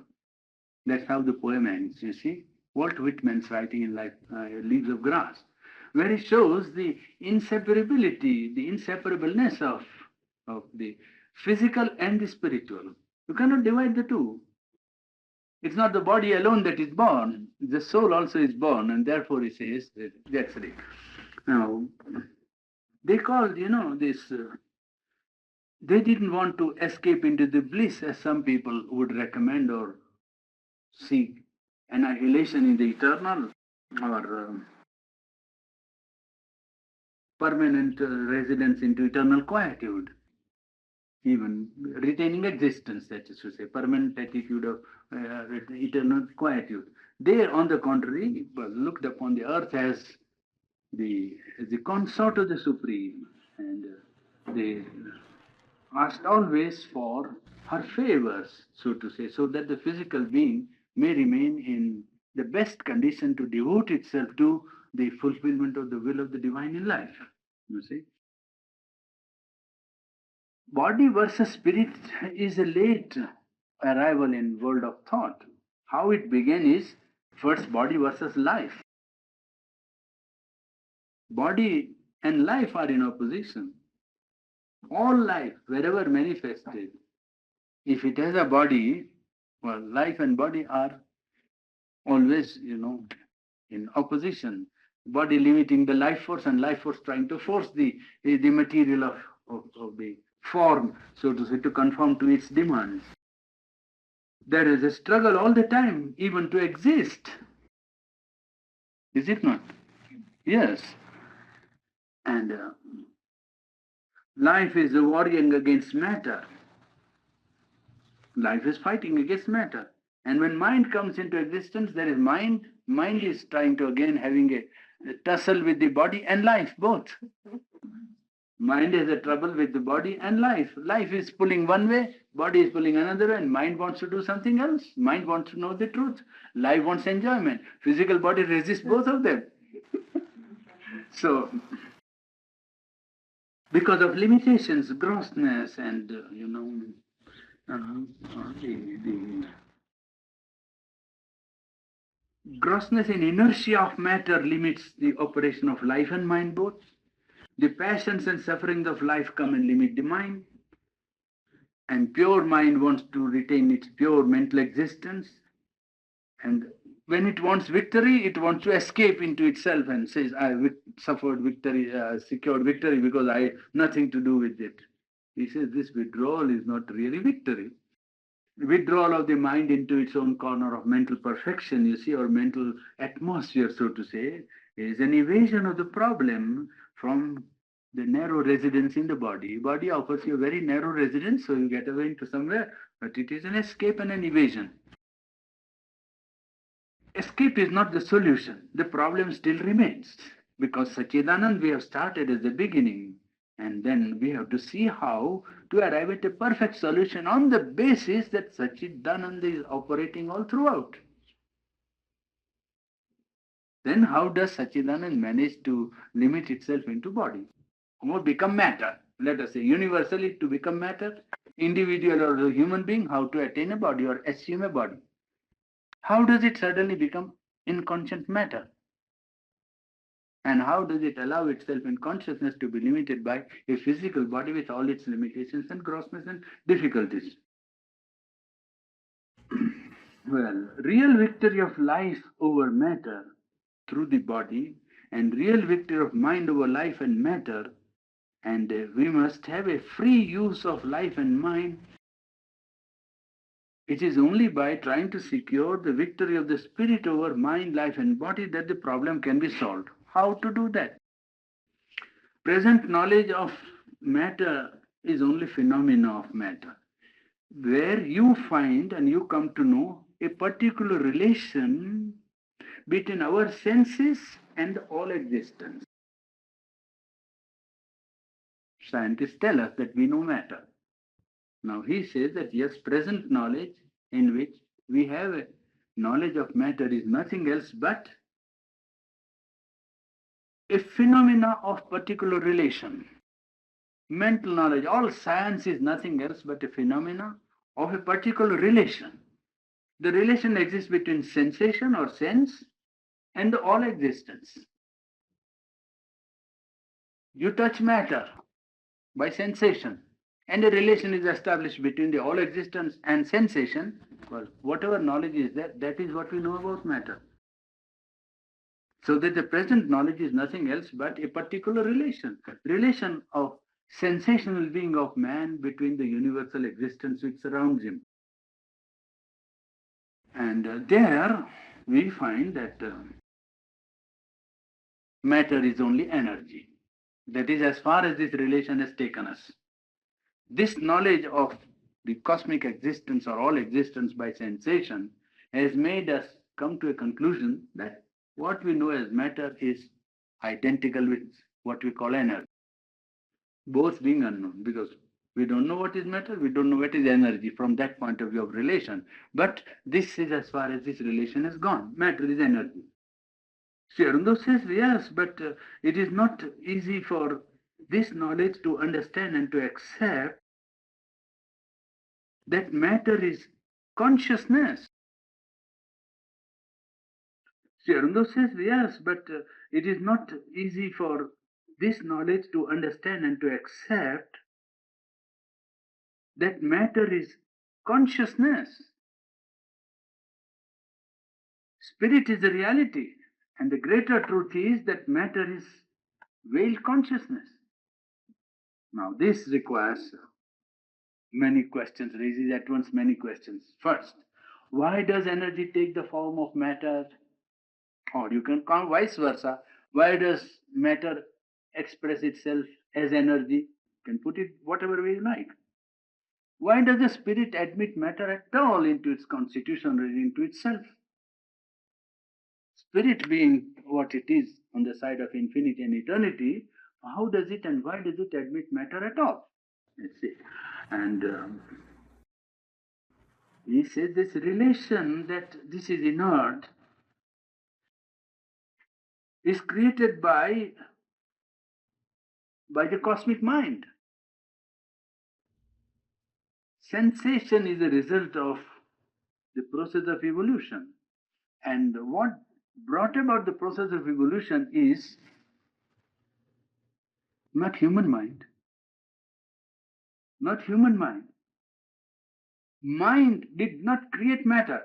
That's how the poem ends, you see. Walt Whitman's writing in Leaves of Grass, where he shows the inseparability, the inseparableness of the physical and the spiritual. You cannot divide the two. It's not the body alone that is born, the soul also is born, and therefore he says, that's it. Now, they called, this, they didn't want to escape into the bliss as some people would recommend or seek annihilation in the eternal or permanent residence into eternal quietude, even retaining existence, that is to say, permanent attitude of eternal quietude. They, on the contrary, looked upon the earth as the consort of the Supreme, and they asked always for her favors, so to say, so that the physical being may remain in the best condition to devote itself to the fulfillment of the will of the divine in life. You see, body versus spirit is a late arrival in world of thought. How it began is first body versus life. Body and life are in opposition. All life, wherever manifested, if it has a body, well, life and body are always, in opposition. Body limiting the life force and life force trying to force the material of the form, so to say, to conform to its demands. There is a struggle all the time, even to exist. Is it not? Yes. And Life is warring against matter. Life is fighting against matter. And when mind comes into existence, there is mind. Mind is trying to again having a tussle with the body and life, both. Mind has a trouble with the body and life. Life is pulling one way, body is pulling another way, and mind wants to do something else. Mind wants to know the truth. Life wants enjoyment. Physical body resists both of them. So, because of limitations, grossness, and the grossness and inertia of matter limits the operation of life and mind both. The passions and sufferings of life come and limit the mind. And pure mind wants to retain its pure mental existence. And when it wants victory, it wants to escape into itself and says, I suffered victory, secured victory because I had nothing to do with it. He says this withdrawal is not really victory. Withdrawal of the mind into its own corner of mental perfection, you see, or mental atmosphere, so to say, is an evasion of the problem from the narrow residence in the body. Body offers you a very narrow residence, so you get away into somewhere, but it is an escape and an evasion. Escape is not the solution. The problem still remains because Sachidanand we have started as the beginning, and then we have to see how to arrive at a perfect solution on the basis that Sachidanand is operating all throughout. Then how does Sachidanand manage to limit itself into body or become matter? Let us say universally to become matter, individual or a human being, how to attain a body or assume a body. How does it suddenly become inconscient matter? And how does it allow itself in consciousness to be limited by a physical body with all its limitations and grossness and difficulties? Well, real victory of life over matter through the body and real victory of mind over life and matter, and we must have a free use of life and mind. It is only by trying to secure the victory of the spirit over mind, life, and body that the problem can be solved. How to do that? Present knowledge of matter is only phenomena of matter, where you find and you come to know a particular relation between our senses and all existence. Scientists tell us that we know matter. Now he says that yes, present knowledge in which we have a knowledge of matter is nothing else but a phenomena of particular relation. Mental knowledge, all science is nothing else but a phenomena of a particular relation. The relation exists between sensation or sense and all existence. You touch matter by sensation, and a relation is established between the all existence and sensation. Well, whatever knowledge is there, that is what we know about matter. So that the present knowledge is nothing else but a particular relation of sensational being of man between the universal existence which surrounds him. And there we find that matter is only energy. That is as far as this relation has taken us. This knowledge of the cosmic existence or all existence by sensation has made us come to a conclusion that what we know as matter is identical with what we call energy, both being unknown because we don't know what is matter, we don't know what is energy from that point of view of relation. But this is as far as this relation has gone. Matter is energy. Sri Aurobindo says, yes, but it is not easy for this knowledge to understand and to accept that matter is consciousness. Sri Aurobindo says, yes, but it is not easy for this knowledge to understand and to accept that matter is consciousness. Spirit is the reality, and the greater truth is that matter is veiled consciousness. Now, this requires many questions, raises at once many questions. First, why does energy take the form of matter? Or you can call vice versa. Why does matter express itself as energy? can put it whatever way you like. Why does the spirit admit matter at all into its constitution or into itself? Spirit being what it is on the side of infinity and eternity, how does it and why does it admit matter at all? Let's see. And he says this relation that this is inert is created by the cosmic mind. Sensation is a result of the process of evolution. And what brought about the process of evolution is not human mind. Not human mind. Mind did not create matter.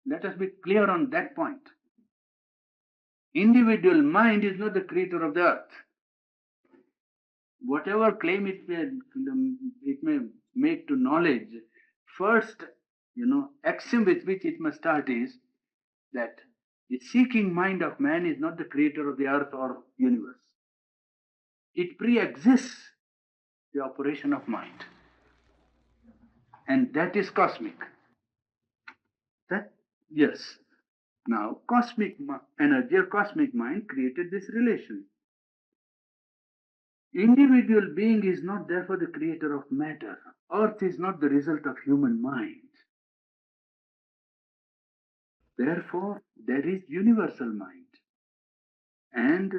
Let us be clear on that point. Individual mind is not the creator of the earth. Whatever claim it may make to knowledge, first, axiom with which it must start is that the seeking mind of man is not the creator of the earth or universe. It pre-exists the operation of mind. And that is cosmic. That, yes. Now, cosmic energy or cosmic mind created this relation. Individual being is not therefore the creator of matter. Earth is not the result of human mind. Therefore, there is universal mind. And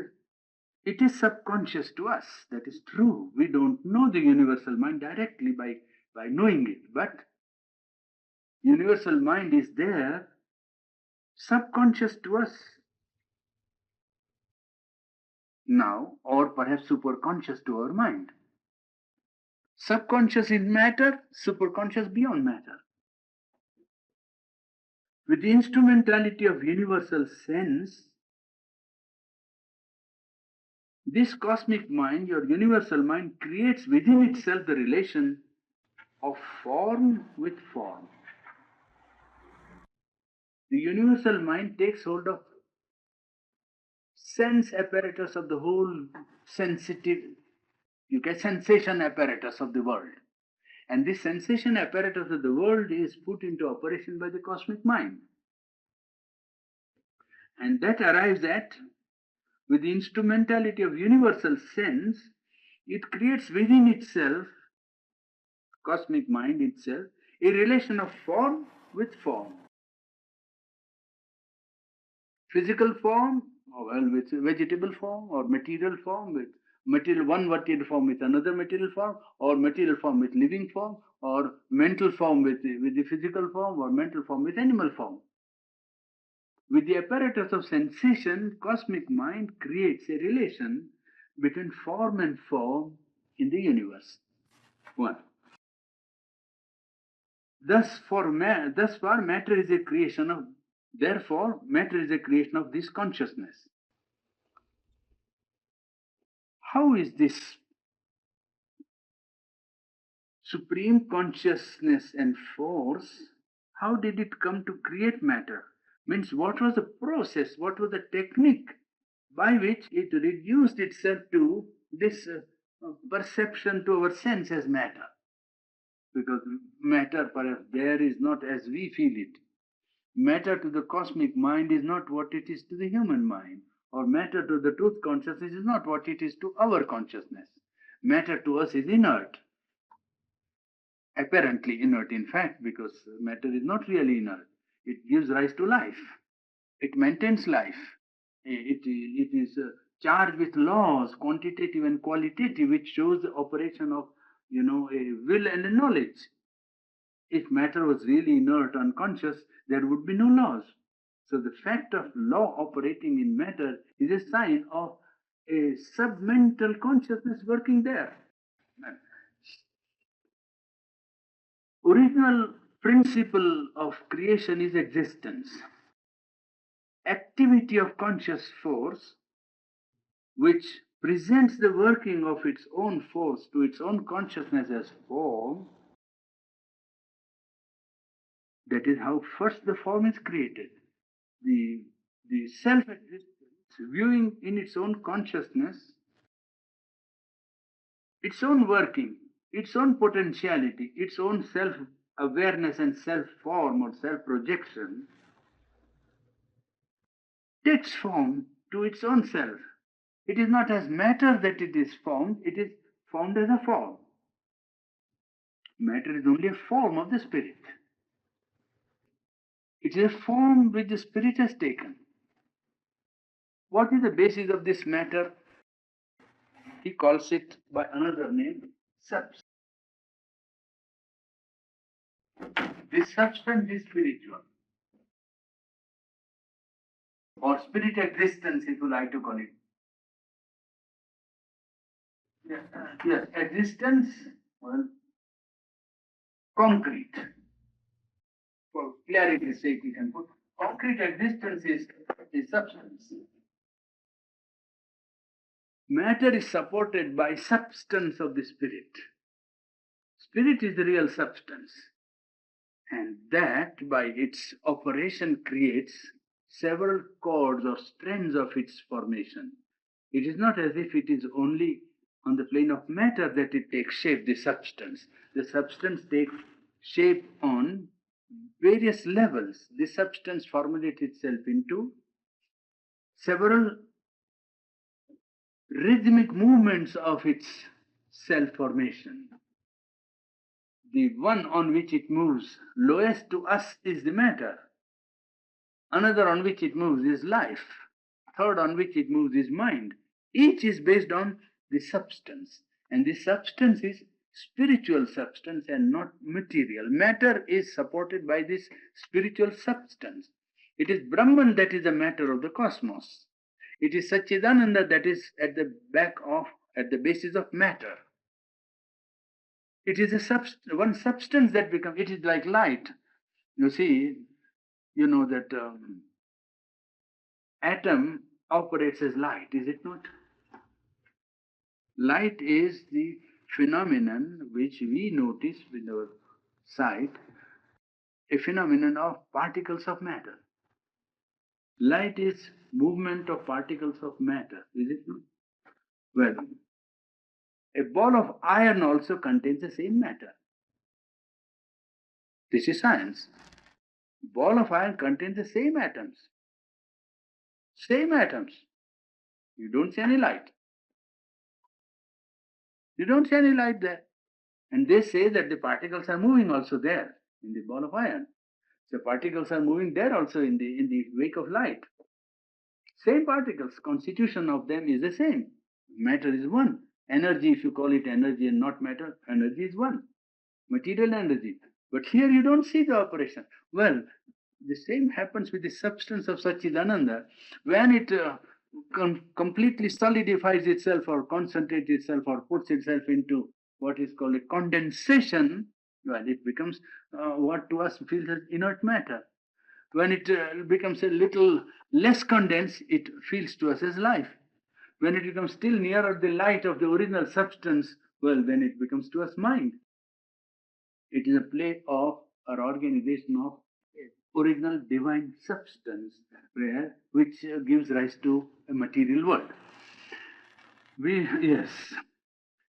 it is subconscious to us. That is true. We don't know the universal mind directly by knowing it. But universal mind is there, subconscious to us now, or perhaps superconscious to our mind. Subconscious in matter, superconscious beyond matter. With the instrumentality of universal sense, this cosmic mind, your universal mind, creates within itself the relation of form with form. The universal mind takes hold of sense apparatus of the whole sensitive, sensation apparatus of the world. And this sensation apparatus of the world is put into operation by the cosmic mind. And that arrives at, with the instrumentality of universal sense, it creates within itself, cosmic mind itself, a relation of form with form. Physical form, with vegetable form, or material form, with one material form with another material form, or material form with living form, or mental form with the physical form, or mental form with animal form. With the apparatus of sensation, cosmic mind creates a relation between form and form in the universe. One. Thus far, matter is a creation of, therefore, matter is a creation of this consciousness. How is this supreme consciousness and force, how did it come to create matter? Means, what was the process, what was the technique by which it reduced itself to this perception to our sense as matter? Because matter, perhaps, there is not as we feel it. Matter to the cosmic mind is not what it is to the human mind, or matter to the truth consciousness is not what it is to our consciousness. Matter to us is inert. Apparently inert, in fact, because matter is not really inert. It gives rise to life. It maintains life. It is charged with laws, quantitative and qualitative, which shows the operation of, a will and a knowledge. If matter was really inert, unconscious, there would be no laws. So the fact of law operating in matter is a sign of a submental consciousness working there. Original principle of creation is existence. Activity of conscious force, which presents the working of its own force to its own consciousness as form, that is how first the form is created. The self-existence, viewing in its own consciousness, its own working, its own potentiality, its own self-awareness and self-form or self-projection takes form to its own self. It is not as matter that it is formed, it is formed as a form. Matter is only a form of the spirit. It is a form which the spirit has taken. What is the basis of this matter? He calls it by another name, substance. This substance is spiritual, or spirit existence, if you like to call it. Yes, existence, well, concrete. For clarity's sake, we can put concrete existence is substance. Matter is supported by substance of the spirit. Spirit is the real substance, and that by its operation creates several chords or strands of its formation. It is not as if it is only on the plane of matter that it takes shape, the substance. The substance takes shape on various levels. The substance formulates itself into several rhythmic movements of its self-formation. The one on which it moves lowest to us is the matter. Another on which it moves is life. Third on which it moves is mind. Each is based on the substance. And the substance is spiritual substance and not material. Matter is supported by this spiritual substance. It is Brahman that is the matter of the cosmos. It is Satchidananda that is at the basis of matter. It is one substance that becomes, it is like light. You see, you know that atom operates as light, is it not? Light is the phenomenon which we notice with our sight, a phenomenon of particles of matter. Light is movement of particles of matter, is it not? Well, a ball of iron also contains the same matter. This is science. Ball of iron contains the same atoms. Same atoms. You don't see any light. You don't see any light there. And they say that the particles are moving also there in the ball of iron. The particles are moving there also in the wake of light. Same particles, constitution of them is the same. Matter is one. Energy, if you call it energy and not matter, energy is one. Material energy. But here you don't see the operation. Well, the same happens with the substance of Satchidananda. When it completely solidifies itself or concentrates itself or puts itself into what is called a condensation, well, it becomes what to us feels as inert matter. When it becomes a little less condensed, it feels to us as life. When it becomes still nearer the light of the original substance, well, then it becomes to us mind. It is a play of or organization of original divine substance, which gives rise to a material world. Yes.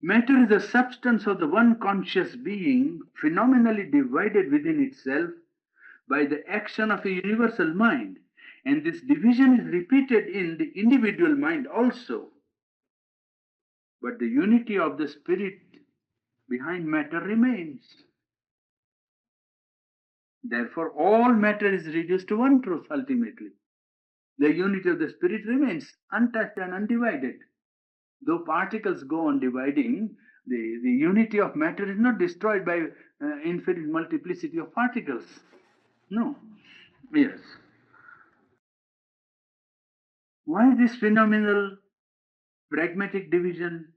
Matter is the substance of the one conscious being, phenomenally divided within itself by the action of a universal mind. And this division is repeated in the individual mind also. But the unity of the spirit behind matter remains. Therefore, all matter is reduced to one truth ultimately. The unity of the spirit remains untouched and undivided. Though particles go on dividing, the unity of matter is not destroyed by infinite multiplicity of particles. No. Yes. Why this phenomenal pragmatic division?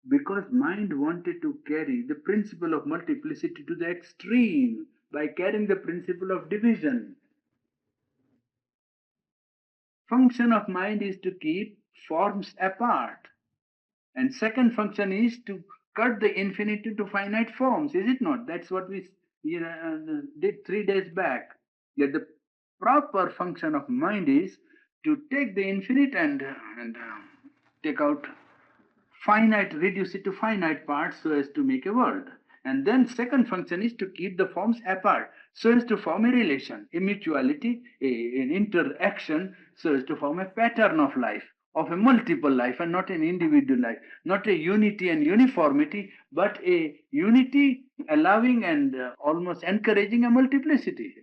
Because mind wanted to carry the principle of multiplicity to the extreme by carrying the principle of division. Function of mind is to keep forms apart. And second function is to cut the infinite into finite forms, is it not? That's what we did 3 days back. Yet the proper function of mind is to take the infinite and take out finite, reduce it to finite parts so as to make a world. And then second function is to keep the forms apart so as to form a relation, a mutuality, an interaction, so as to form a pattern of life, of a multiple life and not an individual life, not a unity and uniformity, but a unity allowing and almost encouraging a multiplicity,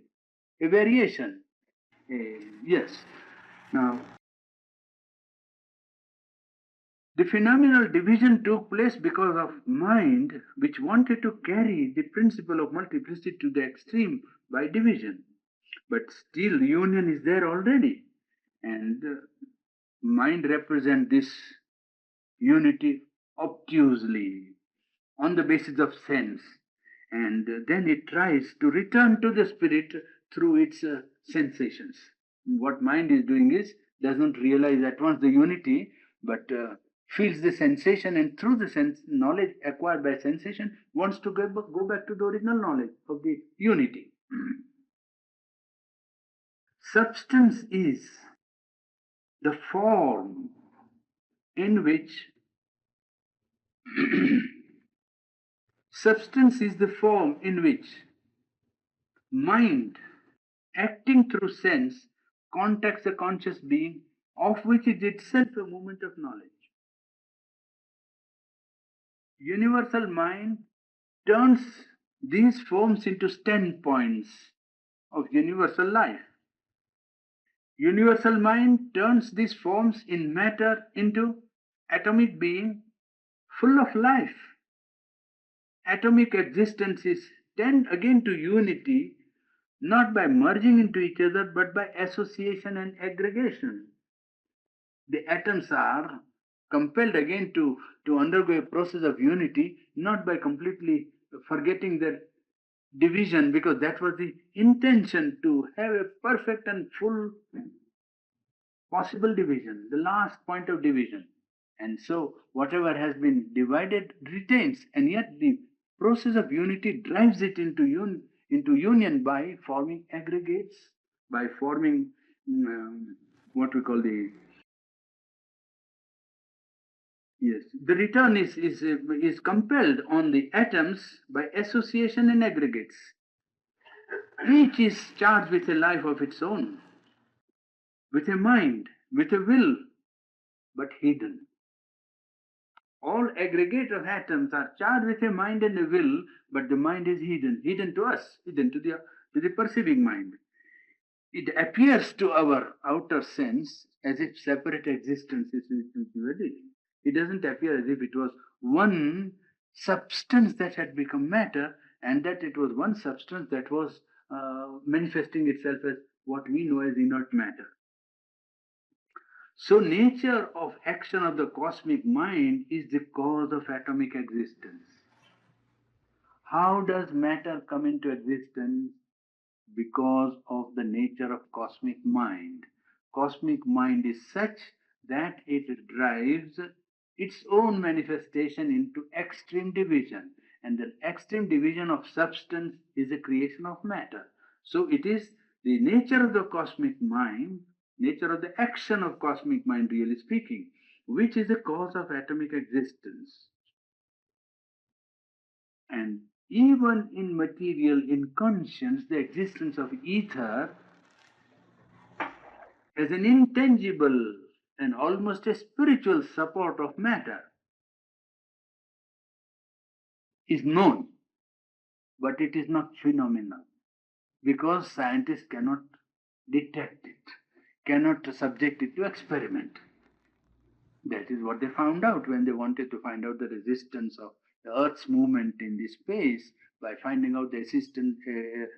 a variation. Yes. Now, the phenomenal division took place because of mind, which wanted to carry the principle of multiplicity to the extreme by division. But still, union is there already, and mind represents this unity obtusely on the basis of sense, and then it tries to return to the spirit through its sensations. What mind is doing is doesn't realize at once the unity, but feels the sensation, and through the sense knowledge acquired by sensation wants to go back to the original knowledge of the unity. Substance is the form in which substance is the form in which mind, acting through sense, contacts a conscious being, of which is itself a movement of knowledge. Universal mind turns these forms into standpoints of universal life. Universal mind turns these forms in matter into atomic being full of life. Atomic existences tend again to unity, not by merging into each other, but by association and aggregation. The atoms are compelled again to undergo a process of unity, not by completely forgetting their division, because that was the intention, to have a perfect and full possible division, the last point of division. And so whatever has been divided retains, and yet the process of unity drives it into union by forming aggregates, by forming what we call the yes. The return is compelled on the atoms by association and aggregates. Each is charged with a life of its own, with a mind, with a will, but hidden. All aggregate of atoms are charged with a mind and a will, but the mind is hidden to us, hidden to the perceiving mind. It appears to our outer sense as if separate existences with each other. It doesn't appear as if it was one substance that had become matter, and that it was one substance that was manifesting itself as what we know as inert matter. So, nature of action of the cosmic mind is the cause of atomic existence. How does matter come into existence? Because of the nature of cosmic mind. Cosmic mind is such that it drives its own manifestation into extreme division, and the extreme division of substance is a creation of matter. So it is the nature of the cosmic mind, nature of the action of cosmic mind, really speaking, which is the cause of atomic existence. And even in material, in conscience, the existence of ether as an intangible and almost a spiritual support of matter is known, but it is not phenomenal because scientists cannot detect it, cannot subject it to experiment. That is what they found out when they wanted to find out the resistance of the Earth's movement in this space by finding out the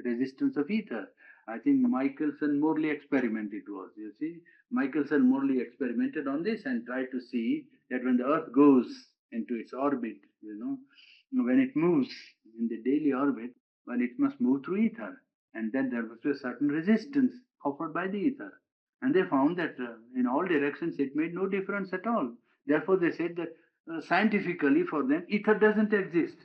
resistance of ether. I think Michelson-Morley experiment it was. You see, Michelson-Morley experimented on this and tried to see that when the Earth goes into its orbit, when it moves in the daily orbit, well, it must move through ether, and then there was a certain resistance offered by the ether. And they found that in all directions it made no difference at all. Therefore, they said that scientifically for them, ether doesn't exist.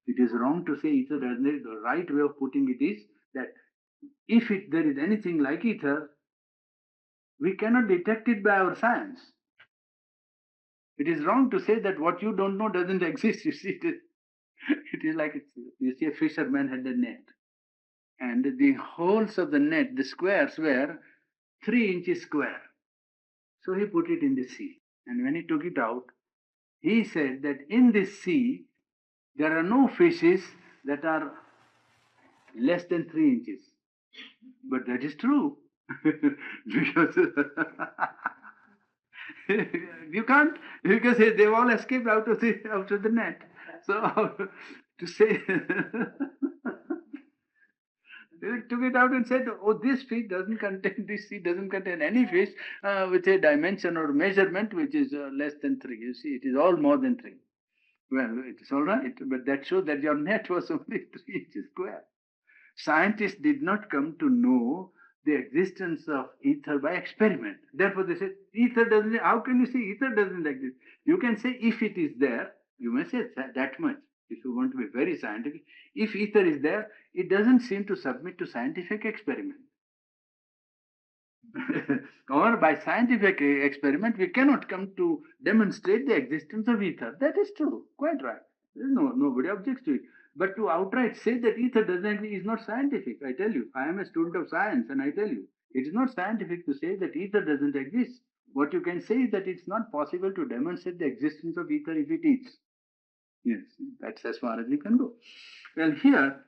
It is wrong to say ether doesn't exist. The right way of putting it is that if there is anything like ether, we cannot detect it by our science. It is wrong to say that what you don't know doesn't exist. You see, it is like you see a fisherman had a net, and the holes of the net, the squares were 3 inches square. So he put it in the sea, and when he took it out, he said that in this sea there are no fishes that are less than 3 inches. But that is true. Because because they've all escaped out of the net. So to say they took it out and said, "Oh, this fish doesn't contain this sea doesn't contain any fish with a dimension or measurement which is less than 3. You see, it is all more than 3." Well, it is all right, but that shows that your net was only 3 inches square. Scientists did not come to know the existence of ether by experiment. Therefore, they said, ether doesn't, how can you say ether doesn't exist? You can say if it is there, you may say that much. If you want to be very scientific, if ether is there, it doesn't seem to submit to scientific experiment. Or by scientific experiment, we cannot come to demonstrate the existence of ether. That is true, quite right. Nobody objects to it. But to outright say that ether doesn't exist is not scientific. I tell you, I am a student of science, and I tell you, it is not scientific to say that ether doesn't exist. What you can say is that it's not possible to demonstrate the existence of ether if it is. Yes, that's as far as we can go. Well, here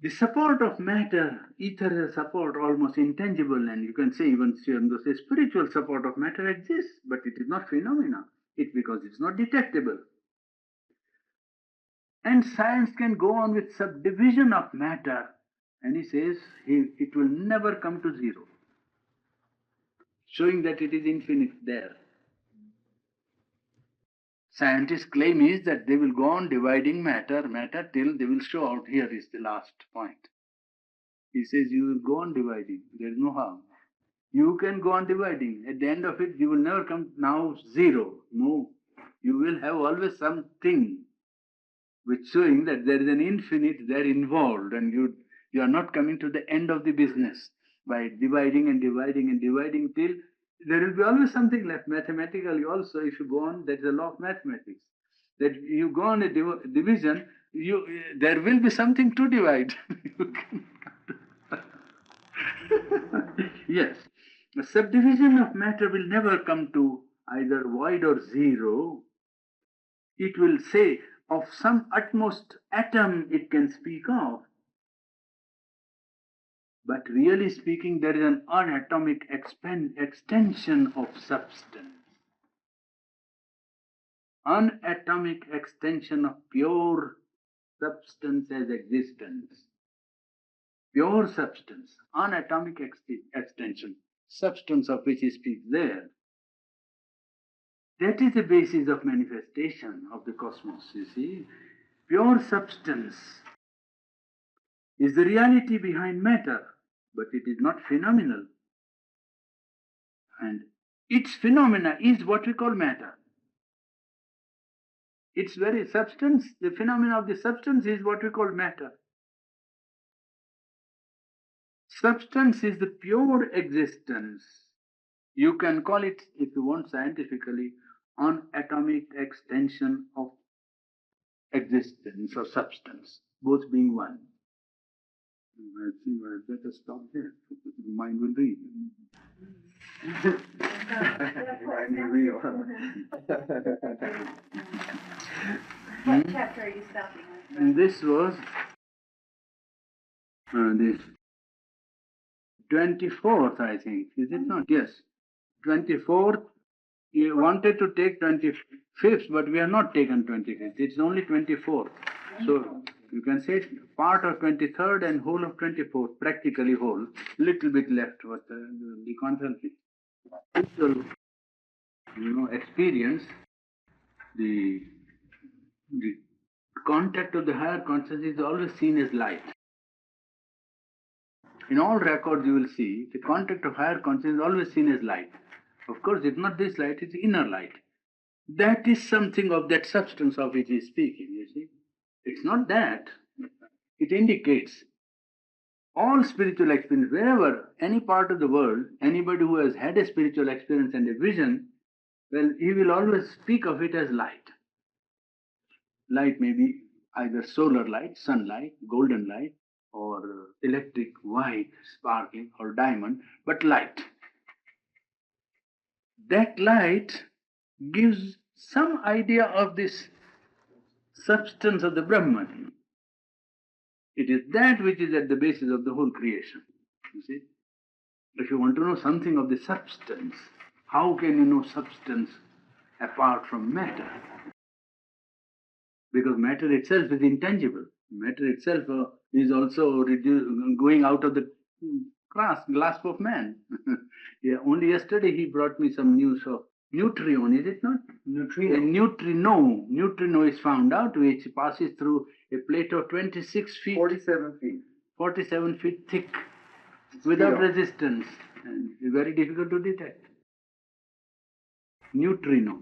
the support of matter, ether is a support almost intangible, and you can say even the spiritual support of matter exists, but it is not phenomena. It's because it's not detectable. And science can go on with subdivision of matter, and he says it will never come to zero, showing that it is infinite there. Scientists' claim is that they will go on dividing matter till they will show out. Here is the last point. He says you will go on dividing. There is no harm. You can go on dividing. At the end of it, you will never come now zero. No. You will have always something which showing that there is an infinite there involved, and you are not coming to the end of the business by dividing and dividing and dividing till there will be always something left. Mathematically also, if you go on, there is a law of mathematics. That you go on a division, there will be something to divide. Yes. A subdivision of matter will never come to either void or zero. It will say of some utmost atom it can speak of. But really speaking, there is an unatomic extension of substance. Unatomic extension of pure substance as existence. Pure substance, unatomic extension, substance of which he speaks there. That is the basis of manifestation of the cosmos, you see. Pure substance is the reality behind matter, but it is not phenomenal. And its phenomena is what we call matter. Its very substance, the phenomena of the substance is what we call matter. Substance is the pure existence. You can call it, if you want scientifically, unatomic extension of existence or substance, both being one. I think I better stop there. The mind will read. What chapter are you stopping at? This was this 24th, I think. Is it not? Yes. 24th. You wanted to take 25th, but we have not taken 25th. It's only 24th. So you can say part of 23rd and whole of 24th, practically whole. Little bit left, but the conceptual, experience, the contact of the higher consciousness is always seen as light. In all records, you will see the contact of higher consciousness is always seen as light. Of course, it's not this light, it's inner light. That is something of that substance of which he is speaking, you see. It's not that. It indicates all spiritual experience, wherever, any part of the world, anybody who has had a spiritual experience and a vision, Well, he will always speak of it as light. Light may be either solar light, sunlight, golden light, or electric, white, sparkling, or diamond, but light. That light gives some idea of this substance of the Brahman. It is that which is at the basis of the whole creation. You see? If you want to know something of the substance, how can you know substance apart from matter? Because matter itself is intangible. Matter itself is also going out of the grasp of man. Yeah, only yesterday he brought me some news of neutron, is it not? Neutrino. A neutrino. Neutrino is found out, which passes through a plate of 26 feet, 47 feet. 47 feet thick, without Steel. resistance, and very difficult to detect. Neutrino.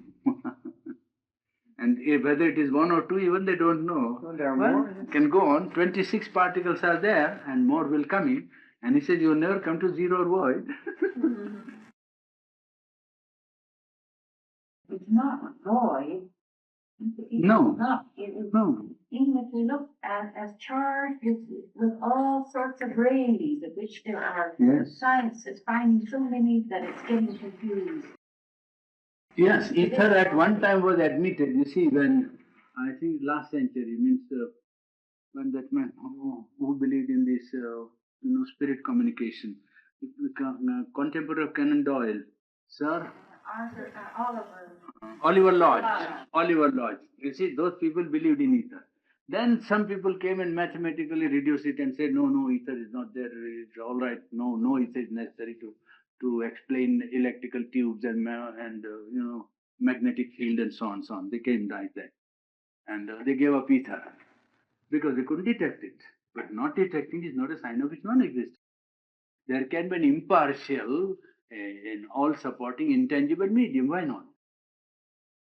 And whether it is one or two, even they don't know. Well, there are Well, more. can go on. 26 particles are there, and more will come in. And he said, you will never come to zero or void. It's not void. It's No. Not, it is, No. even if we look at as charged with all sorts of rays, of which there are, Yes. science is finding so many that it's getting confused. Yes, ether at one time was admitted. You see, when I think last century means when that man who believed in this, spirit communication, contemporary of Conan Doyle, Sir Oliver Lodge. Oliver Lodge. You see, those people believed in ether. Then some people came and mathematically reduced it and said, no, ether is not there. It's all right. No, ether is necessary to explain electrical tubes and magnetic field and so on, so on. They came like that, and they gave up ether because they couldn't detect it. But not detecting is not a sign of its non-existence. There can be an impartial, an all-supporting, intangible medium. Why not?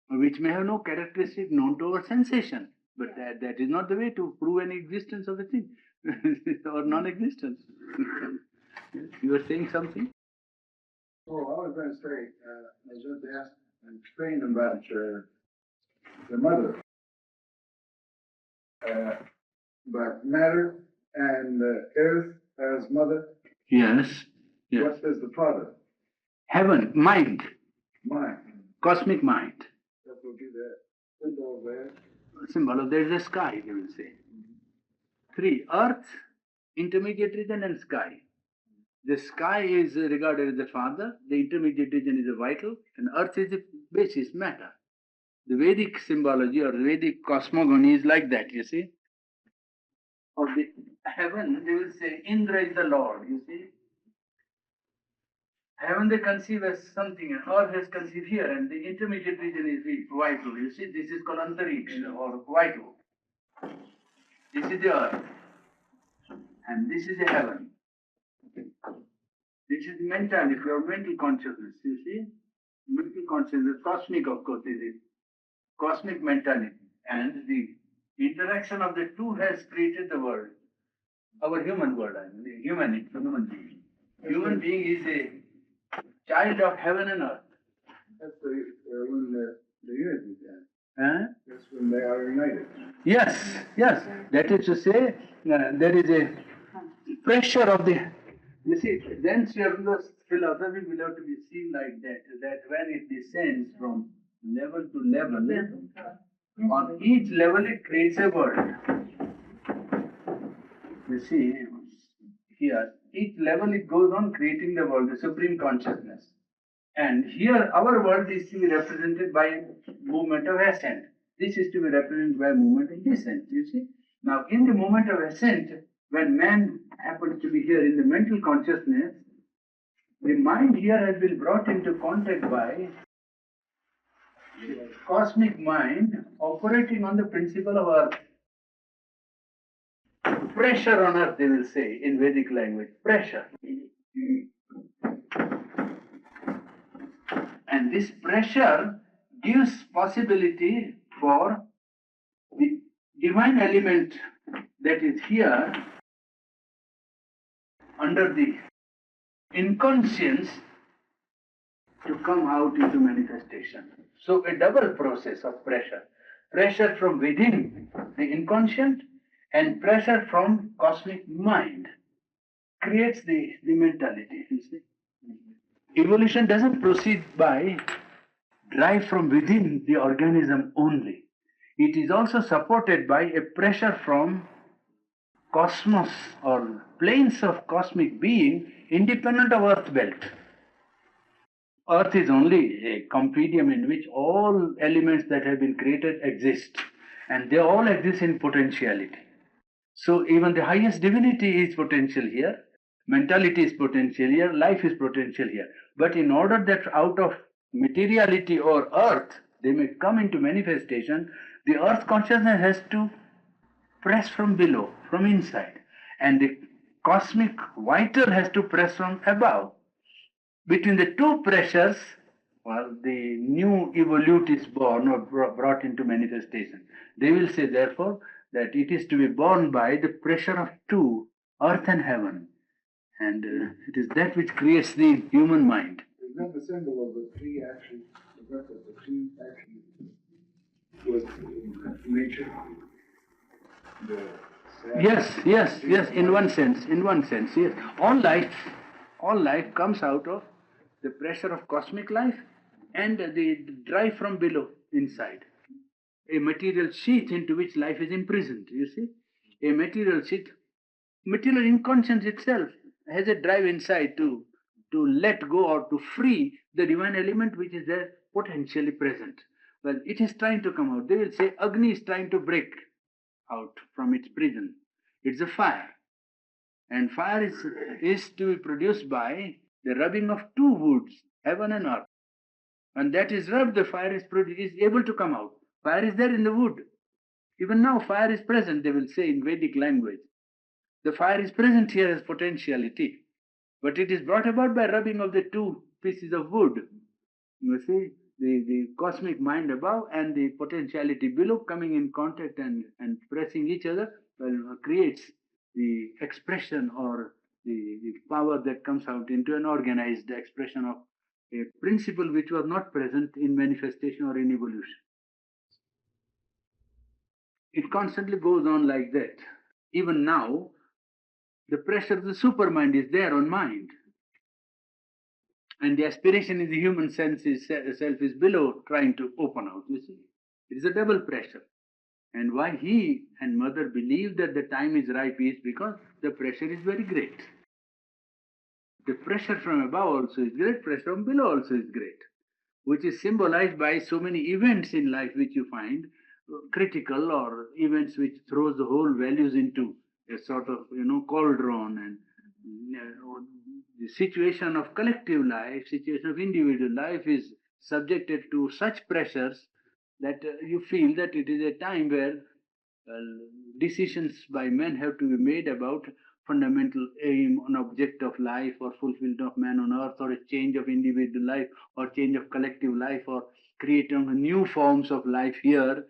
Which may have no characteristic known to our sensation, but that is not the way to prove any existence of a thing or non-existence. Yes, you were saying something? Oh, I was going to say, I was just asked and explain about the mother, about matter and earth as mother. Yes. Yes. What says the father? Heaven, mind, Mind. cosmic mind. That will be the symbol of that. Symbol of there is a sky, they will say. 3. Earth, intermediate region, and sky. The sky is regarded as the father, the intermediate region is the vital, and earth is the basis, matter. The Vedic symbology or the Vedic cosmogony is like that, you see. Of the heaven, they will say, Indra is the Lord, you see. Heaven they conceive as something, and earth is conceived here, and the intermediate region is the vital. You see, this is called Antariksha or vital. This is the earth, and this is the heaven. This is mentality or mental consciousness, you see. Mental consciousness, cosmic of course is it. Cosmic mentality. And the interaction of the two has created the world. Our human world, I mean, the human being. Human being is a child of heaven and earth. That's when the unity is. Huh? That's when they are united. Yes. That is to say, there is a pressure of the. You see, then Srina's philosophy will have to be seen like that when it descends from level to level, on each level it creates a world. You see, here, each level it goes on creating the world, the supreme consciousness. And here our world is to be represented by movement of ascent. This is to be represented by movement of descent, you see. Now in the movement of ascent, when man happens to be here in the mental consciousness, the mind here has been brought into contact by the cosmic mind operating on the principle of earth. Pressure on earth, they will say in Vedic language. Pressure. And this pressure gives possibility for the divine element that is here under the inconscience to come out into manifestation. So a double process of pressure. Pressure from within the inconscient and pressure from cosmic mind creates the mentality. You see? Evolution doesn't proceed by drive from within the organism only. It is also supported by a pressure from cosmos or planes of cosmic being independent of Earth belt. Earth is only a compendium in which all elements that have been created exist, and they all exist in potentiality. So even the highest divinity is potential here, mentality is potential here, life is potential here. But in order that out of materiality or earth they may come into manifestation, the earth consciousness has to press from below, from inside, and the cosmic vital has to press from above. Between the two pressures, well, the new evolute is born or brought into manifestation. They will say, therefore, that it is to be born by the pressure of two, earth and heaven. And it is that which creates the human mind. Is that the symbol of the three actions, the breath of the three actions with nature? Yes, in one sense, yes. All life comes out of the pressure of cosmic life and the drive from below inside. A material sheath into which life is imprisoned, you see. A material sheath, material inconscience itself has a drive inside to let go or to free the divine element which is there potentially present. Well, it is trying to come out. They will say Agni is trying to break out from its prison. It's a fire. And fire is to be produced by the rubbing of two woods, heaven and earth. When that is rubbed, the fire is able to come out. Fire is there in the wood. Even now, fire is present, they will say in Vedic language. The fire is present here as potentiality. But it is brought about by rubbing of the two pieces of wood. You see, the cosmic mind above and the potentiality below coming in contact and pressing each other creates the expression or the power that comes out into an organized expression of a principle which was not present in manifestation or in evolution. It constantly goes on like that. Even now, the pressure of the supermind is there on mind. And the aspiration in the human sense is self is below, trying to open out, you see. It is a double pressure. And why he and mother believe that the time is ripe is because the pressure is very great. The pressure from above also is great, pressure from below also is great, which is symbolized by so many events in life which you find critical, or events which throws the whole values into a sort of cauldron, and the situation of collective life, situation of individual life is subjected to such pressures that you feel that it is a time where decisions by men have to be made about fundamental aim, an object of life, or fulfillment of man on earth, or a change of individual life, or change of collective life, or creating new forms of life here,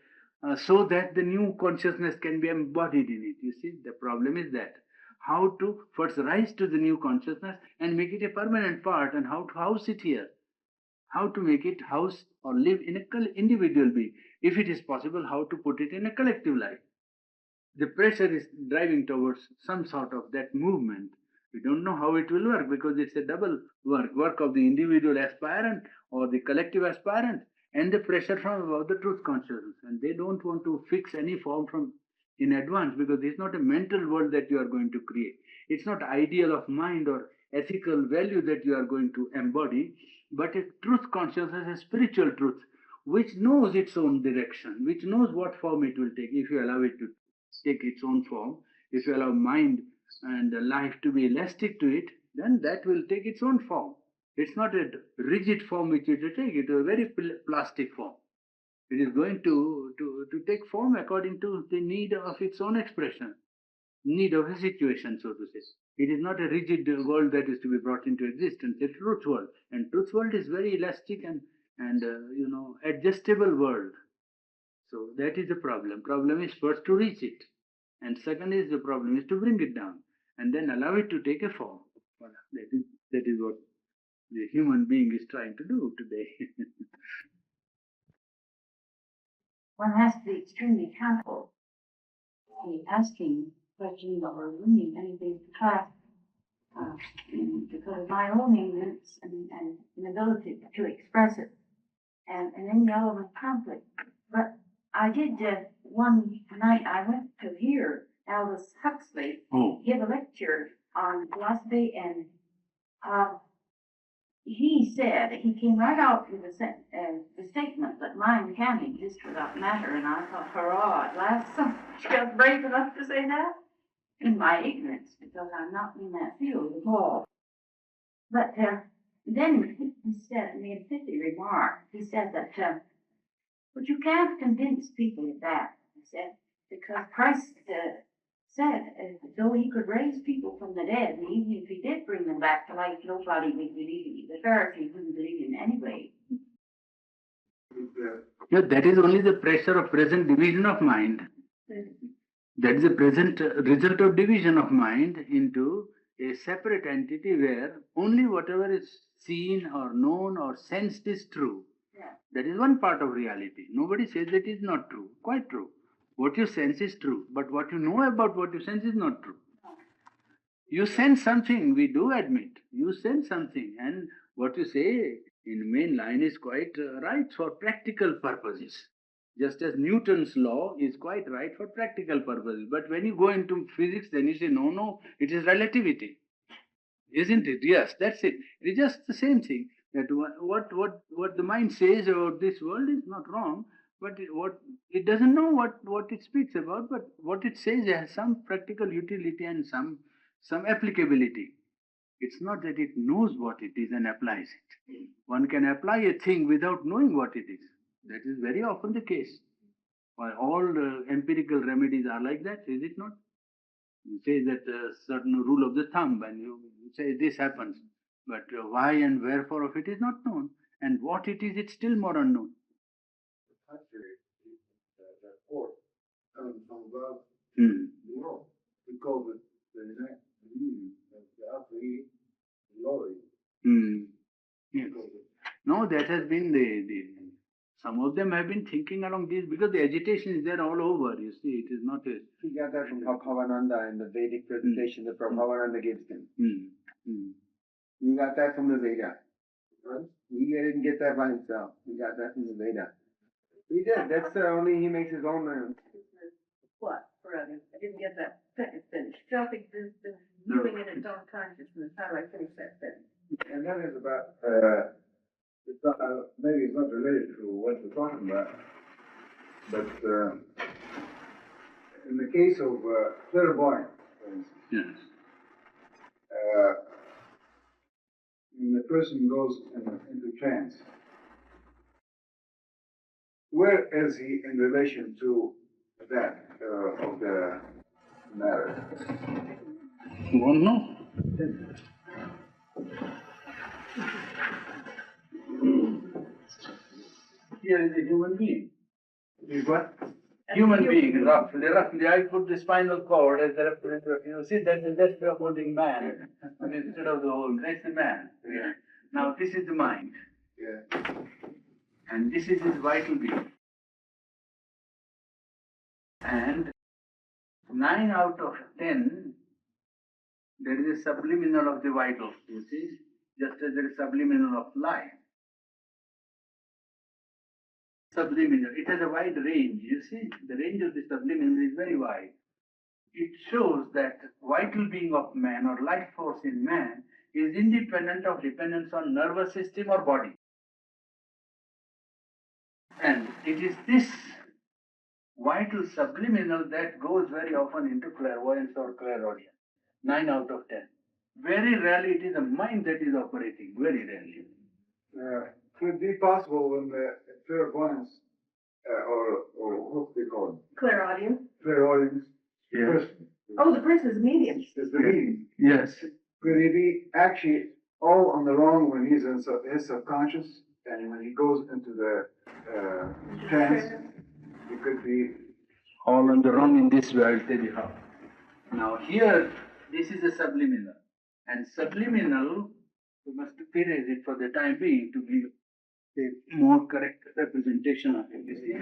so that the new consciousness can be embodied in it. You see, the problem is that how to first rise to the new consciousness and make it a permanent part, and how to house it here, how to make it house or live in a individual being. If it is possible, how to put it in a collective life. The pressure is driving towards some sort of that movement. We don't know how it will work because it's a double work of the individual aspirant or the collective aspirant, and the pressure from above, the truth consciousness. And they don't want to fix any form from in advance, because it's not a mental world that you are going to create. It's not ideal of mind or ethical value that you are going to embody, but a truth consciousness, a spiritual truth, which knows its own direction, which knows what form it will take if you allow it to take its own form. If you allow mind and life to be elastic to it, then that will take its own form. It's not a rigid form which it will take, it is a very plastic form. It is going to take form according to the need of its own expression, need of a situation, so to say. It is not a rigid world that is to be brought into existence, a truth world. And truth world is very elastic and adjustable world. So that is the problem. Problem is first to reach it. And second is the problem is to bring it down and then allow it to take a form. That is what the human being is trying to do today. one has to be extremely careful in asking questions or reading anything because of my own ignorance and inability to express it, and any element of conflict. But I did, one night I went to hear Aldous Huxley give a lecture on philosophy, and he said, he came right out with the statement that mind can exist without matter, and I thought, hurrah, at last somebody got brave enough to say that, in my ignorance, because I'm not in that field at all. But then he said, made a pithy remark. He said that, but you can't convince people of that, he said, because Christ said, though he could raise people from the dead, and even if he did bring them back to life, nobody would believe him. The Pharisees wouldn't believe him anyway. Yeah, that is only the pressure of present division of mind. That is the present result of division of mind into a separate entity where only whatever is seen or known or sensed is true. Yeah. That is one part of reality. Nobody says that is not true. Quite true. What you sense is true, but what you know about what you sense is not true. You sense something, we do admit. You sense something, and what you say in main line is quite right for practical purposes. Just as Newton's law is quite right for practical purposes. But when you go into physics, then you say, no, it is relativity. Isn't it? Yes, that's it. It is just the same thing. That what the mind says about this world is not wrong, but it doesn't know what it speaks about, but what it says has some practical utility and some applicability. It's not that it knows what it is and applies it. One can apply a thing without knowing what it is. That is very often the case. Why all empirical remedies are like that, is it not? You say that a certain rule of the thumb, and you say this happens, but why and wherefore of it is not known, and what it is, it's still more unknown. That force coming from above, Hmm. the world, we call it the next union of the upper heat, lower heat. Hmm. Yes. No, that has been the some of them have been thinking along this because the agitation is there all over. You see, it is not a. He got that from Bhagavananda in the Vedic presentation that Bhagavananda gives him. He got that from the Veda. Right? He didn't get that by himself. He got that from the Veda. He did. That's only he makes his own. What, Purani? I didn't get that sentence finished. Self-existence, viewing in its own consciousness. How do I finish that sentence? And that is about, it's not, maybe it's not related to what we're talking about, but in the case of clairvoyance, for instance, Yes. when the person goes into trance, where is he in relation to that of the matter? You won't know. Here is a human being. Is what? Human being, roughly, I put the spinal cord as the reference. You see, that's we are holding man instead of the whole. That's the man. Yeah. Now this is the mind, Yeah. and this is his vital being. And 9 out of 10, there is a subliminal of the vital. You see, just as there is subliminal of life. Subliminal. It has a wide range. You see, the range of the subliminal is very wide. It shows that vital being of man or life force in man is independent of dependence on nervous system or body. And it is this vital subliminal that goes very often into clairvoyance or clairaudience. 9 out of 10. Very rarely it is the mind that is operating. Very rarely. Could it be possible when the clairvoyance, or what they call it? Clairaudience. Clairaudience. Yes. Person. Oh, the person is a medium. Is the meaning. Yes. Could he be actually all on the wrong when he's in his subconscious, and when he goes into the trance, it could be All on the wrong in this way, I'll tell you how. Now here, this is a subliminal. And subliminal, we must erase it for the time being to give a more correct representation of it. You see?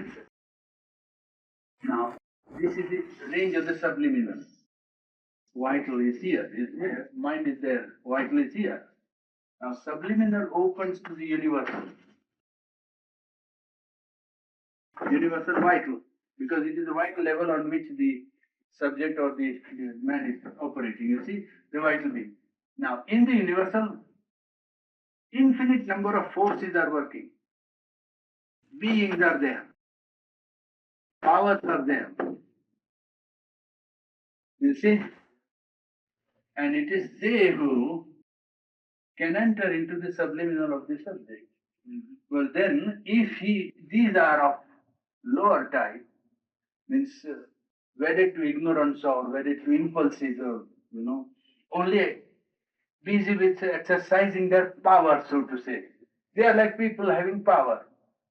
This is the range of the subliminal. Vital is here. Mind is there. Vital is here. Now subliminal opens to the universal. Universal vital. Because it is the vital level on which the subject or the man is operating. You see, the vital being. Now, in the universal, infinite number of forces are working. Beings are there. Powers are there. You see? And it is they who can enter into the subliminal of the subject. Well, then, if these are of lower type, means wedded to ignorance or wedded to impulses or, only busy with exercising their power, so to say. They are like people having power.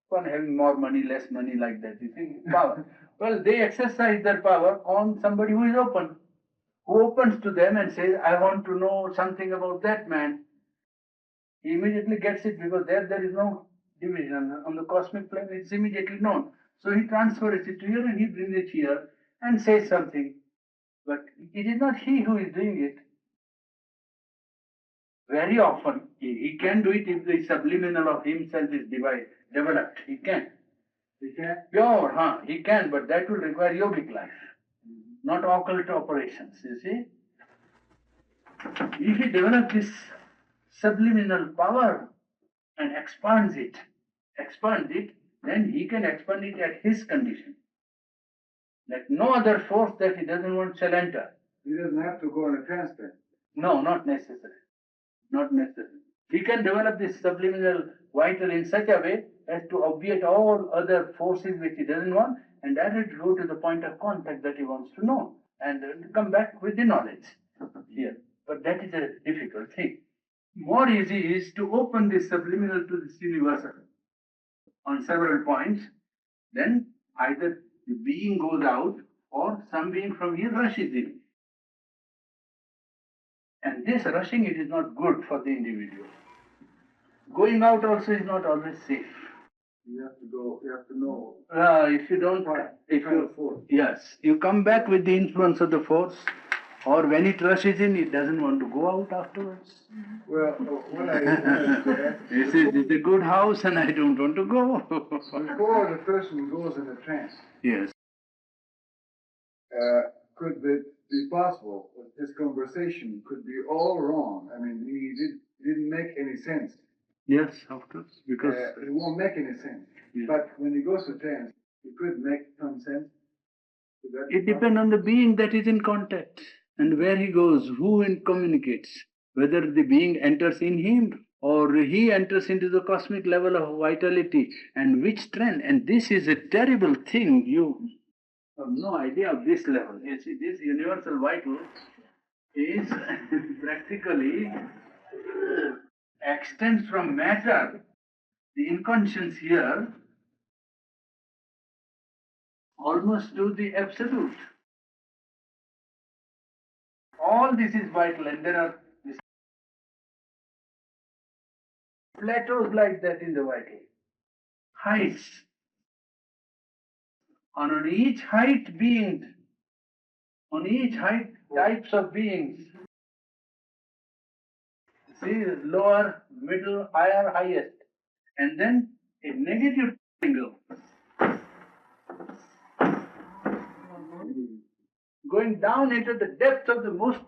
One having more money, less money, like that. You see, power. Well, they exercise their power on somebody who is open, who opens to them and says, I want to know something about that man. He immediately gets it because there is no division. On the cosmic plane, it's immediately known. So he transfers it to here and he brings it here and says something. But it is not he who is doing it. Very often, he can do it if the subliminal of himself is developed. He can. He can? Pure, he can, but that will require yogic life, not occult operations, you see. If he develops this subliminal power and expands it, then he can expand it at his condition. Like no other force that he doesn't want shall enter. He doesn't have to go on a transfer. No, not necessary. Not necessary. He can develop this subliminal vital in such a way as to obviate all other forces which he doesn't want and directly go to the point of contact that he wants to know and come back with the knowledge here. But that is a difficult thing. More easy is to open this subliminal to this universal on several points. Then either the being goes out or some being from here rushes in. And this rushing, it is not good for the individual. Going out also is not always safe. You have to know. If you don't, yes, you come back with the influence of the force, or when it rushes in, it doesn't want to go out afterwards. Well, what I said, This is a good house and I don't want to go. before the person goes in a trance, Yes. could it be possible that this conversation could be all wrong? I mean, he didn't make any sense. Yes, of course, because It won't make any sense. Yeah. But when he goes to trance, it could make some sense. Could that be it depends on the being that is in contact and where he goes, who communicates, whether the being enters in him or he enters into the cosmic level of vitality and which trend. And this is a terrible thing. You have no idea of this level. You see, this universal vital is practically extends from matter, the inconscience here, almost to the absolute. All this is vital, and there are plateaus like that in the vital. Heights. And on each height types of beings. See, lower, middle, higher, highest. And then a negative angle. Going down into the depth of the most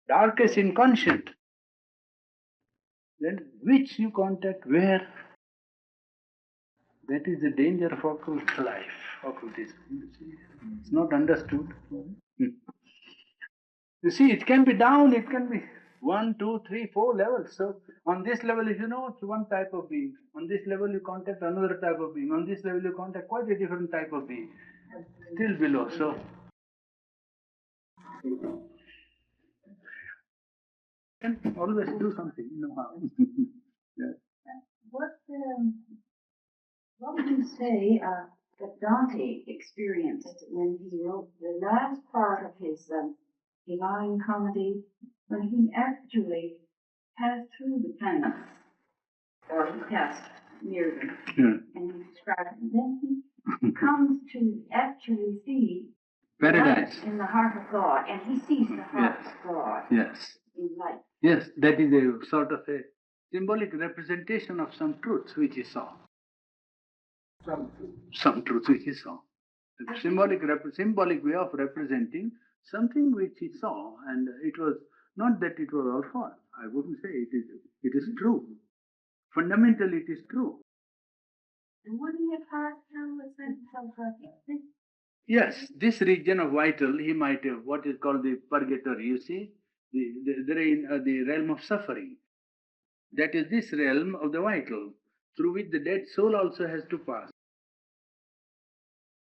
darkest inconscient. Then which you contact where? That is the danger of occult life, occultism. It's not understood. You see, it can be down, it can be 1, 2, 3, 4 levels. So on this level, if you know, it's one type of being. On this level, you contact another type of being. On this level, you contact quite a different type of being. Still below. So you can always do something, you know how. Yes. What would you say that Dante experienced when he wrote the last part of his Divine Comedy, when he actually passed through the planets, or he passed near them, and he described it. Then he comes to actually see Paradise. Light in the heart of God, and he sees the heart Yes. of God Yes. in light. Yes, that is a sort of a symbolic representation of some truths which he saw. Some truths which he saw. A symbolic way of representing something which he saw, and it was not that it was all false. I wouldn't say it is. It is true. Fundamentally, it is true. And would he have heard from the sense of Yes, this region of vital, he might have what is called the purgatory. You see, the realm of suffering. That is this realm of the vital, through which the dead soul also has to pass.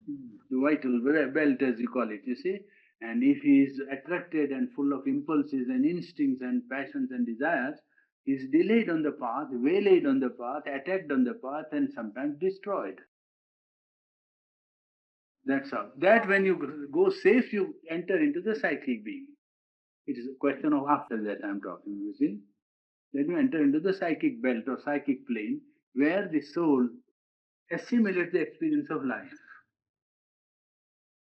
The vital belt, as you call it, you see. And if he is attracted and full of impulses and instincts and passions and desires, he is delayed on the path, waylaid on the path, attacked on the path, and sometimes destroyed. That's all. That when you go safe, you enter into the psychic being. It is a question of after that I'm talking, you see. Then you enter into the psychic belt or psychic plane, where the soul assimilates the experience of life.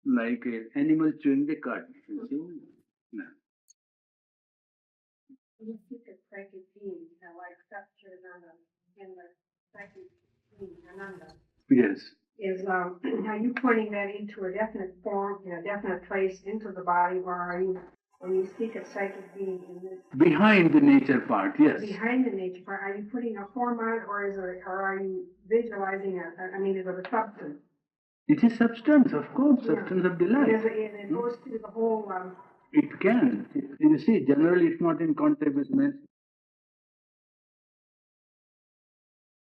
Like an animal chewing the cud. You see? No. You speak of psychic beings, like structures in the psychic being, Ananda. Yes. Are you pointing that into a definite form, in a definite place into the body, or are you, when you speak of psychic being in this? Behind the nature part, yes. Behind the nature part, are you putting a form on it, or are you visualizing is it a substance? It is substance, of course, substance of delight. It goes through the whole, It can. You see, generally it's not in contact with